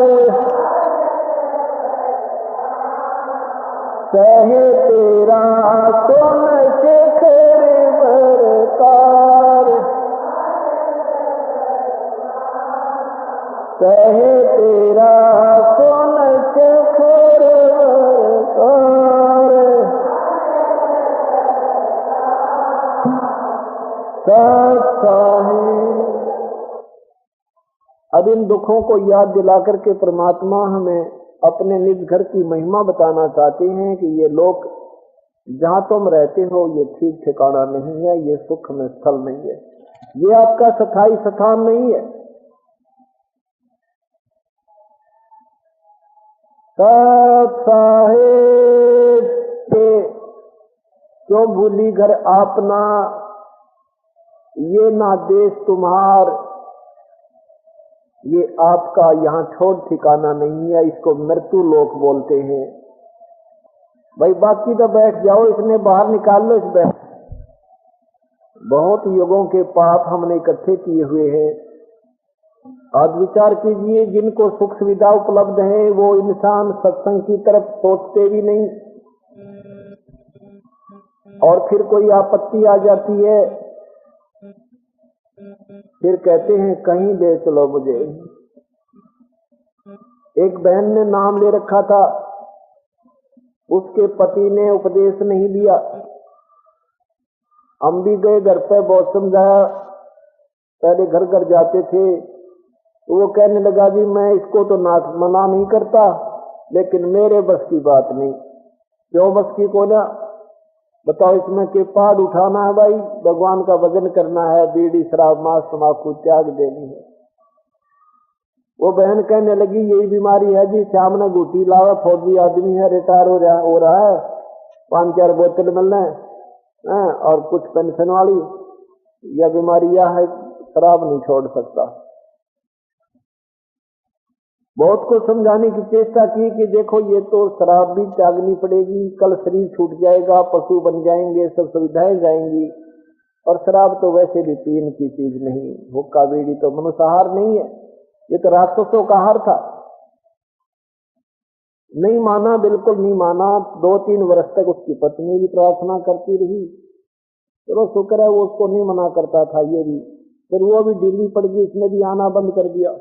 कहे तेरा सोन शेखर बरतार, कहे तेरा सोन शेखर बरतार। अब इन दुखों को याद दिलाकर के परमात्मा हमें अपने निज घर की महिमा बताना चाहते हैं कि ये लोक जहां तुम रहते हो ये ठीक ठिकाना नहीं है, ये सुख में स्थल नहीं है, ये आपका स्थायी स्थान नहीं है। साहेब के क्यों भूली घर आपना, ये ना देश तुम्हार, ये आपका यहाँ छोड़ ठिकाना नहीं है, इसको मृत्यु लोक बोलते हैं। भाई बाकी तो बैठ जाओ, इसने बाहर निकाल लो इस बैठ। बहुत युगों के पाप हमने इकट्ठे किए हुए हैं। आज विचार कीजिए, जिनको सुख सुविधा उपलब्ध है वो इंसान सत्संग की तरफ सोचते भी नहीं, और फिर कोई आपत्ति आ जाती है, फिर कहते हैं कहीं ले चलो मुझे। एक बहन ने नाम ले रखा था, उसके पति ने उपदेश नहीं दिया। हम भी गए घर पे, बहुत समझाया, पहले घर घर जाते थे, तो वो कहने लगा जी मैं इसको तो ना मना नहीं करता, लेकिन मेरे बस की बात नहीं। क्यों बस की को ना बताओ, इसमें के पहाड़ उठाना है भाई, भगवान का भजन करना है, बीड़ी शराब मांस तम्बाकू त्याग देनी है। वो बहन कहने लगी यही बीमारी है जी, सामने गुटी लावा, फौजी आदमी है, रिटायर हो रहा है, 5-4 बोतल मिल रहे हैं और कुछ पेंशन वाली, यह बीमारी यह है, शराब नहीं छोड़ सकता। बहुत को समझाने की चेष्टा की कि देखो ये तो शराब भी त्यागनी पड़ेगी, कल शरीर छूट जाएगा, पशु बन जाएंगे, सब सुविधाएं जाएंगी, और शराब तो वैसे भी पीने की चीज नहीं, हुक्का बीड़ी तो मनुष्याहार नहीं है, ये तो राक्षसों का आहार था। नहीं माना, बिल्कुल नहीं माना। 2-3 वर्ष तक उसकी पत्नी भी प्रार्थना करती रही, चलो शुक्र है वो उसको नहीं मना करता था, ये भी फिर वो भी ढीली पड़ गई, उसने भी आना बंद कर दिया।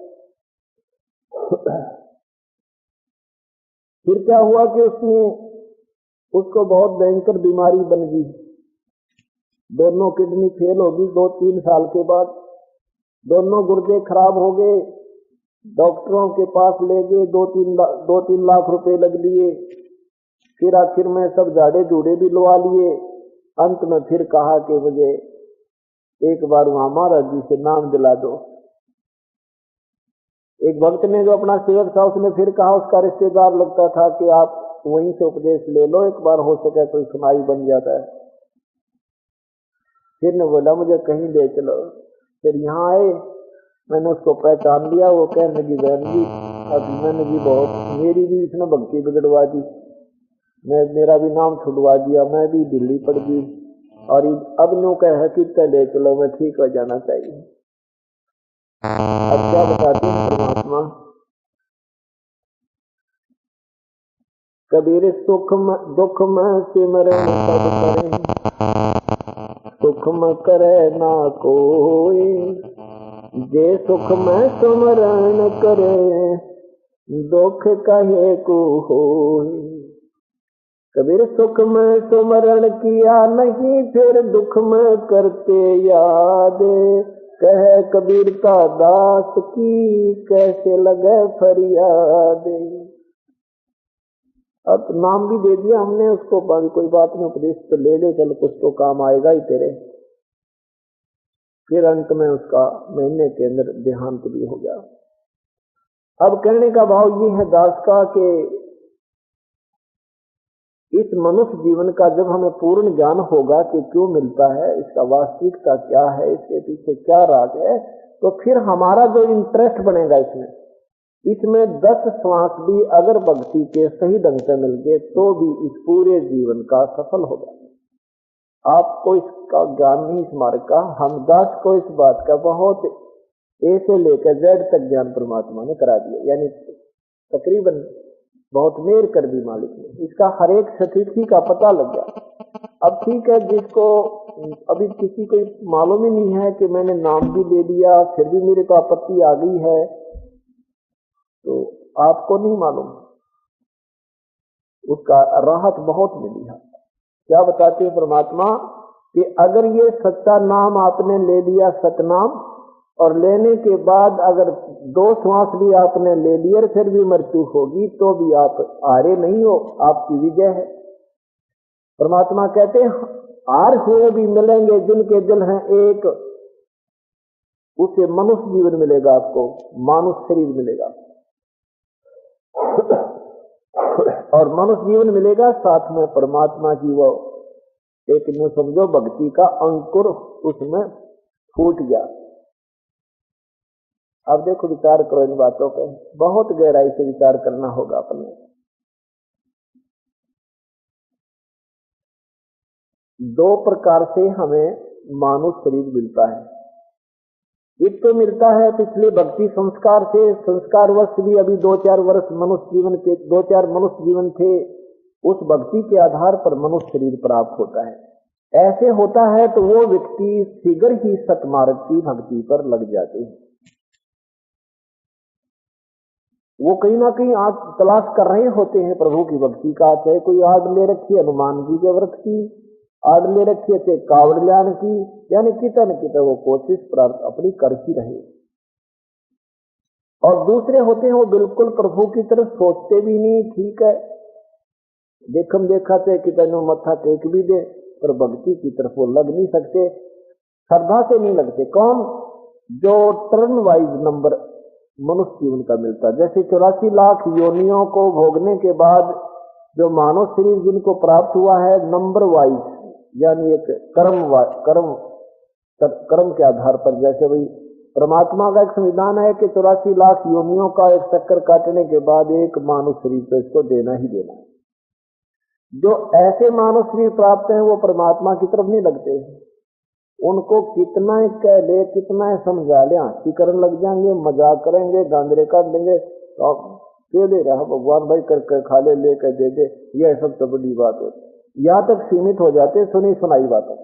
फिर क्या हुआ कि उसको बहुत भयंकर बीमारी बन गई, दोनों किडनी फेल हो गई 2-3 साल के बाद, दोनों गुर्दे खराब हो गए, डॉक्टरों के पास ले गए, 2-3 लाख रुपए लग लिए, फिर आखिर में सब झाड़े झूड़े भी लवा लिए। अंत में फिर कहा कि मुझे एक बार वहां महाराज जी से नाम दिला दो। एक भक्त ने जो अपना सेवक था, उसने फिर कहा, उसका रिश्तेदार लगता था कि आप वहीं से उपदेश ले लो, एक बार हो सके कोई सुनाई बन जाता है। फिर ने बोला मुझे कहीं ले चलो। फिर यहाँ आए, मैंने उसको पहचान लिया। वो कहने लगी बहन जी, अब मैंने भी बहुत, मेरी भी इसने भक्ति बिगड़वा दी, मेरा भी नाम छुड़वा दिया, मैं भी दिल्ली पड़ गई, और अब नो कह कि ले चलो, मैं ठीक हो जाना चाहिए। अब क्या बताते हैं परमात्मा, कबीर सुख में दुख में सिमरन सब करे, सुख में करे ना कोई, जे सुख में सुमरण करे, दुख कहे को होई। कबीर सुख में सुमरण किया नहीं, फिर दुख में करते याद, कह कबीर का दास की कैसे लगे फरियाद। अब नाम भी दे दिया हमने उसको, कोई बात नहीं, उपदेश तो ले ले, चल कुछ तो काम आएगा ही तेरे। फिर अंत में उसका महीने के अंदर देहांत भी हो गया। अब कहने का भाव ये है दास का कि इस मनुष्य जीवन का जब हमें पूर्ण ज्ञान होगा कि क्यों मिलता है, इसका वास्तविकता क्या है, इसके पीछे क्या राज है, तो फिर हमारा जो इंटरेस्ट बनेगा इसमें 10 श्वास भी अगर भक्ति के सही ढंग से मिल गए तो भी इस पूरे जीवन का सफल होगा। आपको इसका ज्ञान नहीं इस मार्ग का, हम दास को इस बात का बहुत ए से लेकर जेड तक ज्ञान परमात्मा ने करा दिया, यानी तकरीबन बहुत मेर कर दी मालिक ने, इसका हर एक स्थिति का पता लग गया। अब ठीक है, जिसको अभी किसी को मालूम ही नहीं है कि मैंने नाम भी ले लिया, फिर भी मेरे को आपत्ति आ गई है, तो आपको नहीं मालूम, उसका राहत बहुत मिली है। क्या बताते हैं परमात्मा कि अगर ये सच्चा नाम आपने ले लिया, सतनाम, और लेने के बाद अगर 2 श्वास भी आपने ले लिए फिर भी मृत्यु होगी, तो भी आप हारे नहीं हो, आपकी विजय है। परमात्मा कहते हैं हार हुए भी मिलेंगे, जिनके दिल हैं एक, उसे मनुष्य जीवन मिलेगा, आपको मानुष शरीर मिलेगा और मनुष्य जीवन मिलेगा, साथ में परमात्मा की वो एक ने समझो भक्ति का अंकुर उसमें फूट गया। अब देखो विचार करो इन बातों पे, बहुत गहराई से विचार करना होगा अपने। दो प्रकार से हमें मानव शरीर मिलता है। एक तो मिलता है पिछले भक्ति संस्कार से, संस्कार वर्ष भी अभी 2-4 वर्ष मनुष्य जीवन के 2-4 मनुष्य जीवन थे, उस भक्ति के आधार पर मनुष्य शरीर प्राप्त होता है। ऐसे होता है तो वो व्यक्ति शीघ्र ही सतमार्ग की भक्ति पर लग जाते हैं। वो कहीं ना कहीं आज तलाश कर रहे होते हैं प्रभु की भक्ति का, चाहे कोई आड़ ले रखी है हनुमान जी के व्रत की, आड़ ले रखी है चाहे कावड़ ल्यान की, यानी कितना न कितना वो कोशिश प्राप्त अपनी कर ही रहे। और दूसरे होते हैं वो बिल्कुल प्रभु की तरफ सोचते भी नहीं, ठीक है देखम देखा चाहे कितना मत्था टेक भी दे, पर भक्ति की तरफ वो लग नहीं सकते, श्रद्धा से नहीं लगते। कौन? जो टर्न वाइज नंबर मनुष्य जीवन का मिलता, जैसे 84 लाख योनियों को भोगने के बाद जो मानव शरीर जिनको प्राप्त हुआ है नंबर वाइज, यानी एक कर्म के आधार पर, जैसे वही परमात्मा का एक संविधान है कि 84 लाख योनियों का एक चक्कर काटने के बाद एक मानव शरीर तो इसको देना ही देना है। जो ऐसे मानव शरीर प्राप्त हैं वो परमात्मा की तरफ नहीं लगते, उनको कितना कह ले कितना समझा ले हंसी करने लग जाएंगे, मजाक करेंगे, गांधरे काट देंगे, तो दे दे रहा भगवान भाई करके खा ले, लेकर दे दे, यह सबसे बड़ी बात होती। यहां तक सीमित हो जाते सुनी सुनाई बातों।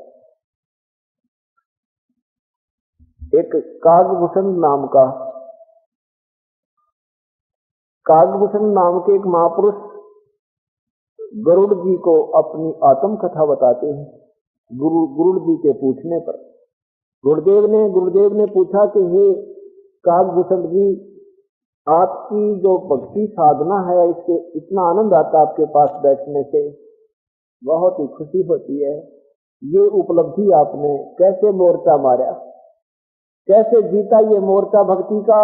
एक कागभूषण नाम के एक महापुरुष गरुड़ जी को अपनी आत्म कथा बताते हैं। गुरुड़ जी के पूछने पर गुरुदेव ने पूछा कि हे कागभूषण जी, आपकी जो भक्ति साधना है इससे इतना आनंद आता है आपके पास बैठने से, बहुत ही खुशी होती है, ये उपलब्धि आपने कैसे मोर्चा मारा, कैसे जीता ये मोर्चा भक्ति का?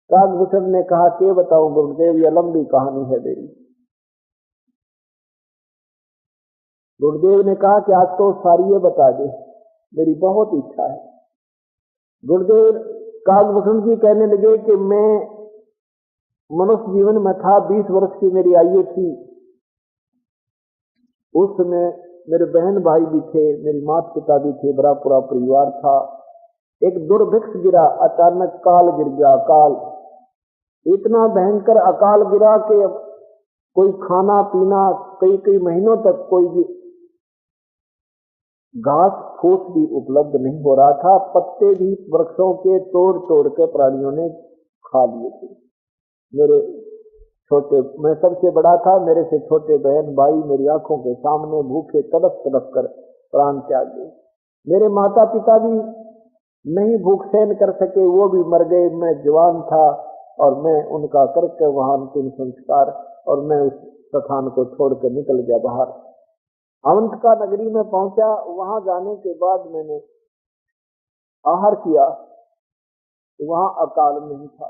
कागभूषण ने कहा कि बताऊं गुरुदेव, यह लंबी कहानी है मेरी। गुरुदेव ने कहा कि आज तो सारी ये बता दे, मेरी बहुत इच्छा है। गुरुदेव कागभूषण जी कहने लगे कि मैं मनुष्य जीवन में था, 20 वर्ष की मेरी आयु थी, उस समय मेरे बहन भाई भी थे, मेरी माता पिता भी थे, बड़ा पूरा परिवार था। एक दुर्भिक्ष गिरा, अचानक काल गिर गया। काल इतना भयंकर अकाल गिरा कि कोई खाना पीना कई महीनों तक कोई भी घास फूस भी उपलब्ध नहीं हो रहा था, पत्ते भी वृक्षों के तोड़ के प्राणियों ने खा लिए थे। मैं सबसे बड़ा था, मेरे से छोटे बहन भाई मेरी आंखों के सामने भूखे तड़प कर प्राण त्याग गए। मेरे माता पिता भी नहीं भूख सहन कर सके, वो भी मर गए। मैं जवान था और मैं उनका करके वहां अंतिम संस्कार, और मैं उस स्थान को छोड़कर निकल गया बाहर। अवंतिका नगरी में पहुंचा, वहां जाने के बाद मैंने आहार किया, वहां अकाल नहीं था,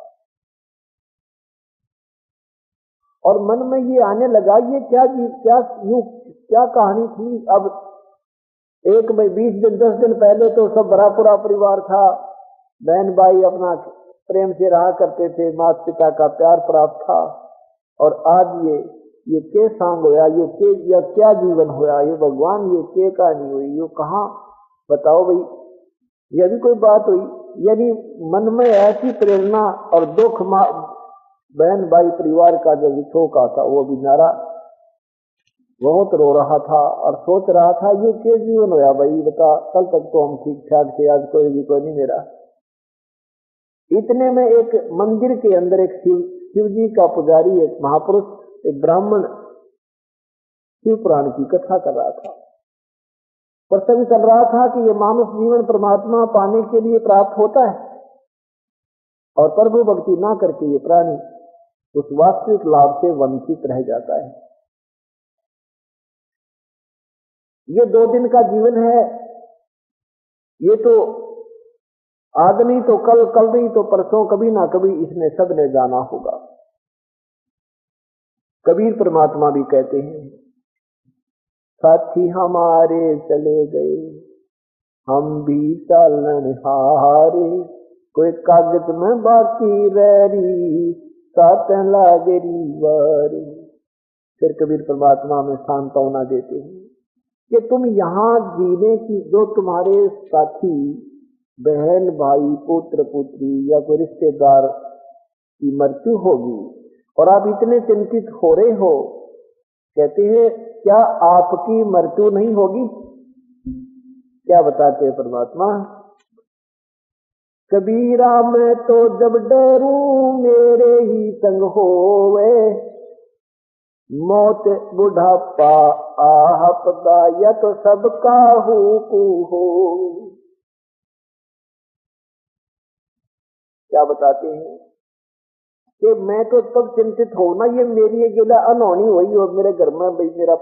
और मन में ये आने लगा ये क्या कहानी थी। अब एक में 20 दिन 10 दिन पहले तो सब बड़ा पूरा परिवार था, बहन भाई अपना प्रेम से रहा करते थे, माता पिता का प्यार प्राप्त था, और आज ये के सांग होया, ये क्या जीवन होया, ये भगवान ये के कहानी हुई, ये कहाँ बताओ भाई, ये भी कोई बात हुई। यानी मन में ऐसी प्रेरणा और दुख, बहन भाई परिवार का जो विछोह था वो भी नारा, बहुत रो रहा था और सोच रहा था ये क्या जीवन होया भाई, बता कल तक तो हम ठीक ठाक थे, आज कोई नहीं मेरा। इतने में एक मंदिर के अंदर एक शिव जी का पुजारी, एक महापुरुष, एक ब्राह्मण शिव पुराण की कथा कर रहा था। प्रसंग चल रहा था कि ये मानव जीवन परमात्मा पाने के लिए प्राप्त होता है, और प्रभु भक्ति ना करके ये प्राणी उस वास्तविक लाभ से वंचित रह जाता है। ये 2 दिन का जीवन है, ये तो आज नहीं तो कल, कल नहीं तो परसों, कभी ना कभी इसने सबने जाना होगा। कबीर परमात्मा भी कहते हैं साथी हमारे चले गए, हम भी चालन हारे, कोई कागज में बाकी रही, साथ लागरी वारी। फिर कबीर परमात्मा में सांत्वना देते हैं कि तुम यहाँ जीने की, जो तुम्हारे साथी बहन भाई पुत्र पुत्री या कोई रिश्तेदार की मृत्यु होगी और आप इतने चिंतित हो रहे हो, कहते हैं क्या आपकी मृत्यु नहीं होगी? क्या बताते हैं परमात्मा? कबीरा मैं तो जब डरूं मेरे ही संग होवे, मौत बुढ़ापा आपदा या तो सबका हुकू हो। क्या बताते हैं कि मैं तो तब चिंतित हो ना, ये मेरी ये गिला अनहोनी हुई और मेरे घर में भाई मेरा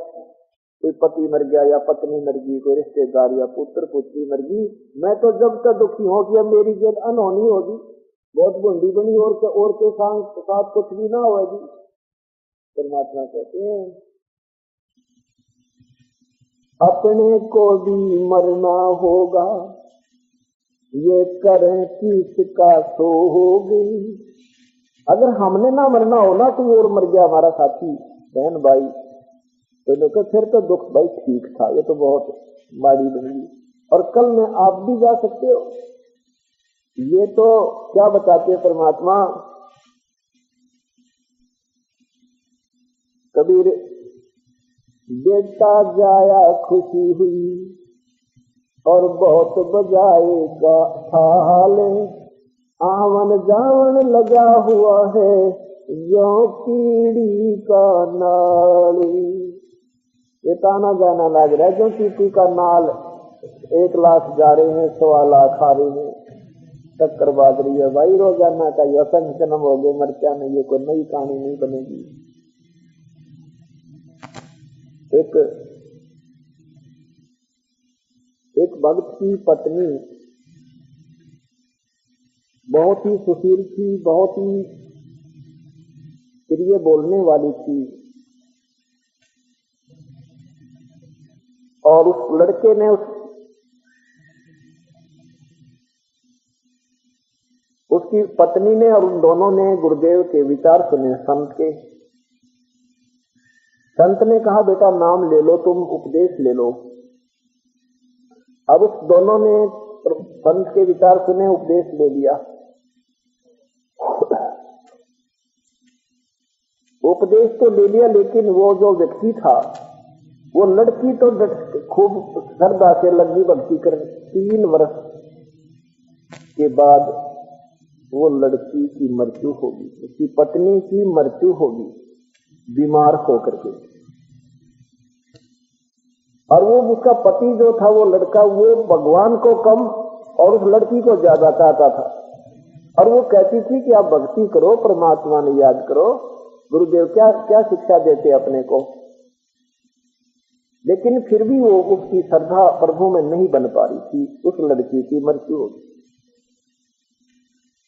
कोई पति मर गया या पत्नी मर गई, कोई रिश्तेदार या पुत्र पुत्री मर गई, मैं तो जब तक दुखी हो गया मेरी जेल अनहोनी होगी, बहुत बूंदी बनी और के साथ कुछ भी ना होगी। परमात्मा कहते हैं अपने को भी मरना होगा, ये करें किसका सो होगी। अगर हमने ना मरना हो ना, कोई और मर गया हमारा साथी बहन भाई, तो लोग फिर तो दुख भाई ठीक था, ये तो बहुत माड़ी बनी और कल में आप भी जा सकते हो। ये तो क्या बताते परमात्मा? कबीर बेटा जाया खुशी हुई और बहुत बजाएगा थाले, आवन जावन लगा हुआ है यो कीड़ी का नाली। ये ताना गाना लग रहा है जो चीटी का नाल 1 लाख जा रहे हैं, 1.25 लाख आ रहे हैं, टक्कर बाज रही है भाई रोजाना का। ये असंख्य जन्म हो गए मरचा में, ये कोई नई कहानी नहीं बनेगी। एक भक्त की पत्नी बहुत ही सुशील थी, बहुत ही प्रिय बोलने वाली थी, और उस लड़के ने उसकी पत्नी ने और उन दोनों ने गुरुदेव के विचार सुने संत के। संत ने कहा बेटा नाम ले लो, तुम उपदेश ले लो। अब उस दोनों ने संत के विचार सुने, उपदेश ले लिया। उपदेश तो ले लिया, लेकिन वो जो व्यक्ति था, वो लड़की तो खूब श्रद्धा से लगी भक्ति कर। 3 वर्ष के बाद वो लड़की की मृत्यु होगी, उसकी पत्नी की मृत्यु होगी बीमार होकर के। और वो उसका पति जो था, वो लड़का, वो भगवान को कम और उस लड़की को ज्यादा चाहता था। और वो कहती थी कि आप भक्ति करो, परमात्मा ने याद करो। गुरुदेव क्या क्या शिक्षा देते अपने को, लेकिन फिर भी वो उसकी श्रद्धा प्रभु में नहीं बन पा रही थी। उस लड़की की मृत्यु होगी,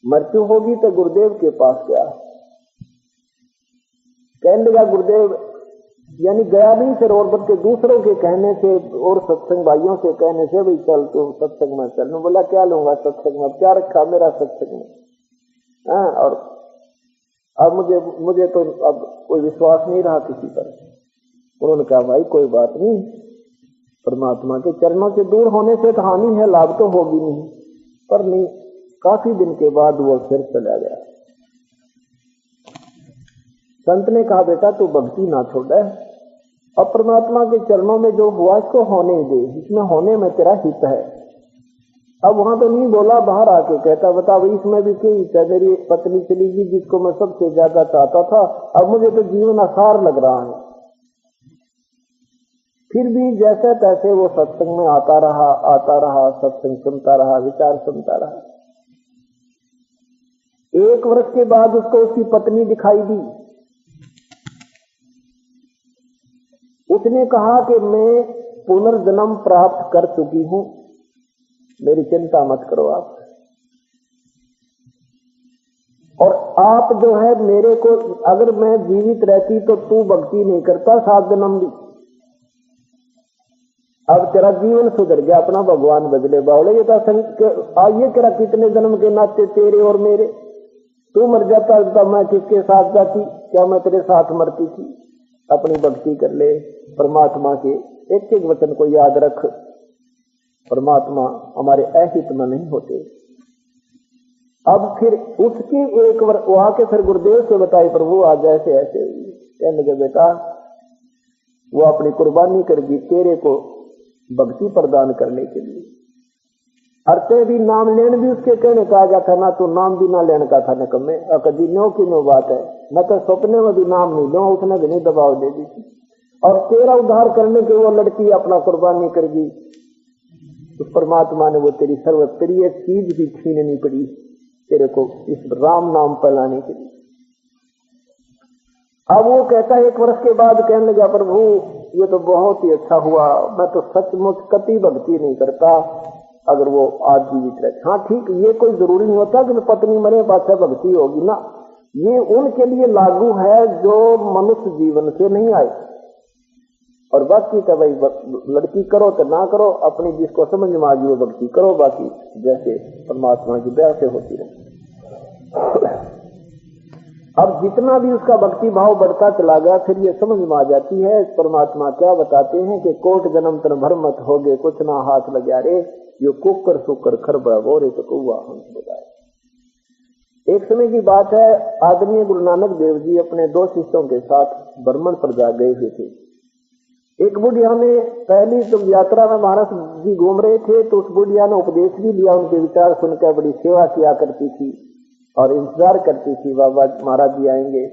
मृत्यु होगी तो गुरुदेव के पास गया, कहने लगा गुरुदेव, यानी गया नहीं फिर, और बल्कि दूसरों के कहने से और सत्संग भाइयों से कहने से, भाई चल तू सत्संग में चल। बोला क्या लूंगा सत्संग में, क्या रखा मेरा सत्संग में। और अब मुझे तो अब कोई विश्वास नहीं रहा किसी पर। उन्होंने कहा भाई कोई बात नहीं, परमात्मा के चरणों से दूर होने से तो हानि है, लाभ तो होगी नहीं। पर नहीं, काफी दिन के बाद वो फिर चला गया। संत ने कहा बेटा तू भक्ति ना छोड़, अब परमात्मा के चरणों में जो हुआ इसको होने दे, इसमें होने में तेरा हित है। अब वहां तो नहीं बोला, बाहर आके कहता बता भाई इसमें भी क्यों हित है, मेरी पत्नी चली गई जिसको मैं सबसे ज्यादा चाहता था, अब मुझे तो जीवन आसार लग रहा है। फिर भी जैसे तैसे वो सत्संग में आता रहा, सत्संग सुनता रहा, विचार सुनता रहा। 1 वर्ष के बाद उसको उसकी पत्नी दिखाई दी। उसने कहा कि मैं पुनर्जन्म प्राप्त कर चुकी हूं, मेरी चिंता मत करो आप, और आप जो है मेरे को, अगर मैं जीवित रहती तो तू भक्ति नहीं करता 7 जन्म भी, अब तेरा जीवन सुधर गया, अपना भगवान बदले बावले। ये आइए तेरा कितने जन्म के नाते तेरे और मेरे, तू मर जाता तब मैं किसके साथ जाती, क्या मैं तेरे साथ मरती थी। अपनी भक्ति कर ले परमात्मा के, एक एक वचन को याद रख। परमात्मा हमारे अहित में नहीं होते। अब फिर उसकी एक वहां के फिर गुरुदेव से बताई, प्रभु आज ऐसे ऐसे हुई। कहने लगे बेटा वो अपनी कुर्बानी कर दी तेरे को भक्ति प्रदान करने के लिए। अर्थे भी नाम लेने भी उसके कहने का आ जाता ना, तो नाम भी ना लेने का था निकम्मे। कभी नो की नो बात है, मैं तो सपने में भी नाम नहीं लो, उसने भी नहीं दबाव दे दी थी। और तेरा उद्धार करने के वो लड़की अपना कुर्बानी कर दी, उस परमात्मा ने वो तेरी सर्वप्रिय चीज भी छीननी पड़ी तेरे को इस राम नाम फैलाने के लिए। अब वो कहता है 1 वर्ष के बाद कहने लगा, प्रभु ये तो बहुत ही अच्छा हुआ, मैं तो सचमुच कति भक्ति नहीं करता अगर वो आज जीवित रहे। हाँ ठीक, ये कोई जरूरी नहीं होता कि पत्नी मरे बादशाह भक्ति होगी ना, ये उनके लिए लागू है जो मनुष्य जीवन से नहीं आए। और बाकी तो भाई लड़की करो तो ना करो, अपनी जिसको समझ में आ गई वो भक्ति करो, बाकी जैसे परमात्मा की दया से होती रहे। अब जितना भी उसका भक्ति भाव बढ़ता चला गया, फिर ये समझ में आ जाती है परमात्मा क्या बताते हैं कि कोट जन्म तन भर मत हो गए, कुछ ना हाथ लग्या रे, यो कुकर सुकर खरबा बोरे तो कौआ हंस बजाए। एक समय की बात है, आदरणीय गुरु नानक देव जी अपने 2 शिष्यों के साथ भ्रमण पर जा गए हुए थे। एक बुढ़िया ने पहली तो यात्रा में महाराज जी घूम रहे थे, तो उस बुढ़िया ने उपदेश भी लिया, उनके विचार सुनकर बड़ी सेवा किया करती थी और इंतजार करती थी बाबा महाराज जी आएंगे।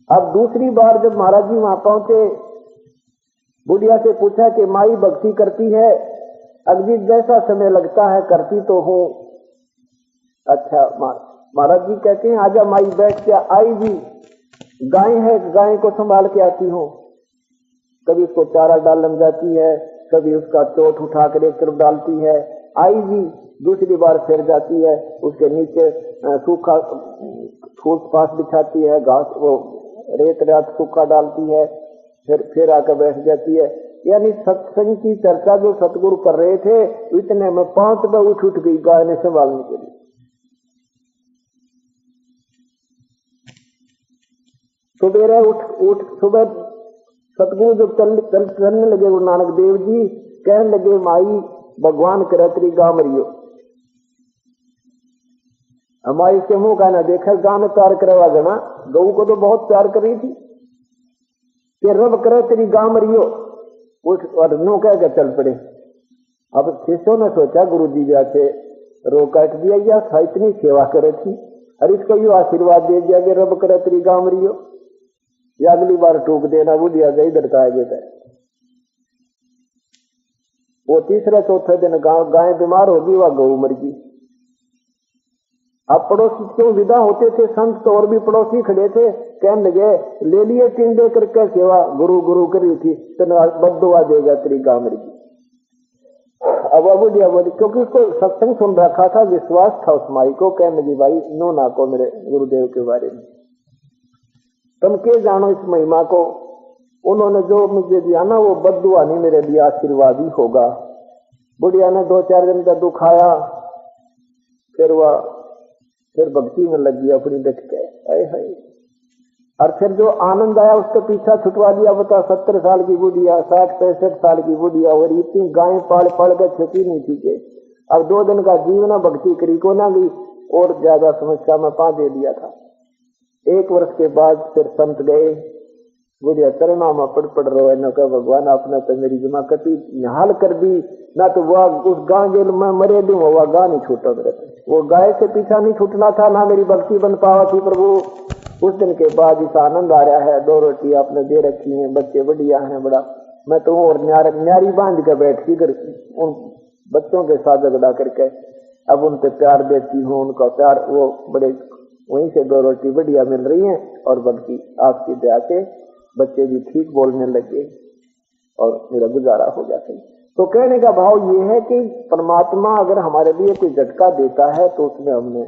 अब दूसरी बार जब महाराज जी वहां पहुंचे, बुढ़िया से पूछा कि माई भक्ति करती है? अगली जैसा समय लगता है करती तो हूं। अच्छा महाराज जी कहते हैं आजा माई बैठ के। आई जी, गाय है, गाय को संभाल के आती हूं, कभी उसको चारा डालने जाती है, कभी उसका चोट उठा कर एक तरफ डालती है। आई जी, दूसरी बार फिर जाती है, उसके नीचे सूखा फूस फास बिछाती है, घास वो रेत रात सूखा डालती है, फिर आकर बैठ जाती है। यानी सत्संग की चर्चा जो सतगुरु कर रहे थे, इतने में 5 बार उठ गई गाय ने संभालने के लिए। सुबह उठ सुबह सतगुरु जब चलने लगे गुरु नानक देव जी, कहने लगे माई भगवान करे तेरी गांव मरियो। हमारी इसके मुंह का ना देखा, गांव में प्यार करवा गना, गऊ को तो बहुत प्यार कर रही थी कि रब करे तेरी गांव मरियो। उठ और नो कह के चल पड़े। अब शिष्यों ने सोचा गुरु जी से रो काट दिया, या इतनी सेवा करे थी और इसको यू आशीर्वाद दे दिया कि रब करे तेरी गांव मरियो, या अगली बार टूक देना बुढ़िया गई दरकाएगे। वो तीसरे चौथे दिन गाय बीमार होगी, वह गऊ मर गई। अब पड़ोसी क्यों विदा होते थे संत, तो और भी पड़ोसी खड़े थे, कहने लगे ले लिए टिंडे करके सेवा, गुरु गुरु करी थी तो बद्दुआ देगा तेरी गांव मर गई। अब बुढ़िया बोली, क्योंकि उसको सत्संग सुन रखा था, विश्वास था उस माई को, कहने लगी भाई नो ना को मेरे गुरुदेव के बारे में, तुम के जानो इस महिमा को। उन्होंने जो मुझे दिया ना वो बद्दुआ नहीं, मेरे लिए आशीर्वाद ही होगा। बुढ़िया ने 2-4 दिन का दुख आया, फिर भक्ति में लग गया अपनी देख के। और फिर जो आनंद आया उसका पीछा छुटवा दिया। बता 70 साल की बुढ़िया, 60-65 साल की बुढ़िया, और इतनी गायें पाल के छुटी नहीं थी के अब 2 दिन का जीवन भक्ति करी को ना गई, और ज्यादा समस्या में पा दे दिया था। 1 वर्ष के बाद फिर संत गए, बुढ़िया चरणों में पड़ रहे न कह भगवान आपने तो मेरी जमा कति निहाल कर दी, ना तो वह उस गांव जेल में मरे दूं, वह गांव नहीं छूटा मेरे, वो गाय से पीछा नहीं छूटना था, ना मेरी भक्ति बन पावा थी प्रभु। उस दिन के बाद इस आनंद आ रहा है, 2 रोटी आपने दे रखी है, बच्चे बढ़िया हैं बड़ा, मैं तो और न्यारी बांध कर बैठती कर उन बच्चों के साथ झगड़ा करके अब उन पे प्यार देती हूँ, उनका प्यार वो बड़े वहीं से 2 रोटी बढ़िया मिल रही है, और बल्कि आपकी दया से बच्चे भी ठीक बोलने लगे और मेरा गुजारा हो जाता है। तो कहने का भाव ये है कि परमात्मा अगर हमारे लिए कोई झटका देता है तो उसमें हमने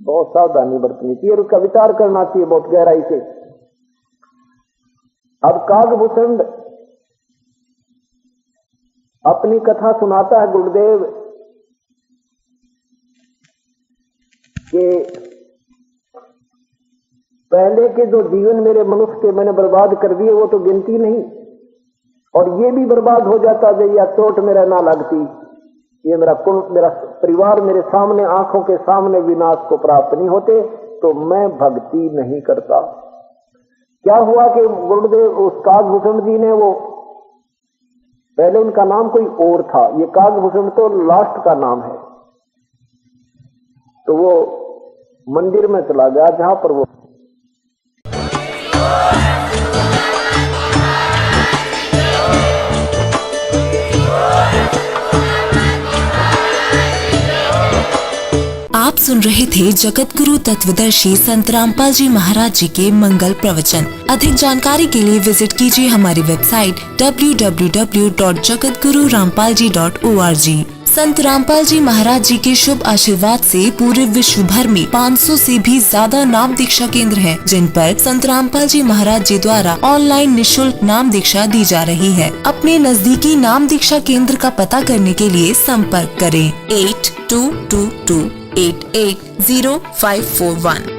बहुत सावधानी बरतनी चाहिए और उसका विचार करना चाहिए बहुत गहराई से। अब कागभूषण अपनी कथा सुनाता है गुरुदेव कि पहले के जो जीवन मेरे मनुष्य के मैंने बर्बाद कर दिए वो तो गिनती नहीं, और ये भी बर्बाद हो जाता जो या चोट मेरा ना लगती, ये मेरा कुल मेरा परिवार मेरे सामने आंखों के सामने विनाश को प्राप्त नहीं होते, तो मैं भक्ति नहीं करता। क्या हुआ कि गुरुदेव उस कागभूषण जी ने, वो पहले उनका नाम कोई और था, ये कागभूषण तो लास्ट का नाम है, तो वो मंदिर में चला गया जहां पर वो आप सुन रहे थे जगत गुरु तत्वदर्शी संत रामपाल जी महाराज जी के मंगल प्रवचन। अधिक जानकारी के लिए विजिट कीजिए हमारी वेबसाइट www.jagatgururampalji.org। संत रामपाल जी महाराज जी के शुभ आशीर्वाद से पूरे विश्व भर में 500 से भी ज्यादा नाम दीक्षा केंद्र हैं, जिन पर संत रामपाल जी महाराज जी द्वारा ऑनलाइन निशुल्क नाम दीक्षा दी जा रही है। अपने नजदीकी नाम दीक्षा केंद्र का पता करने के लिए संपर्क करें 8222880541।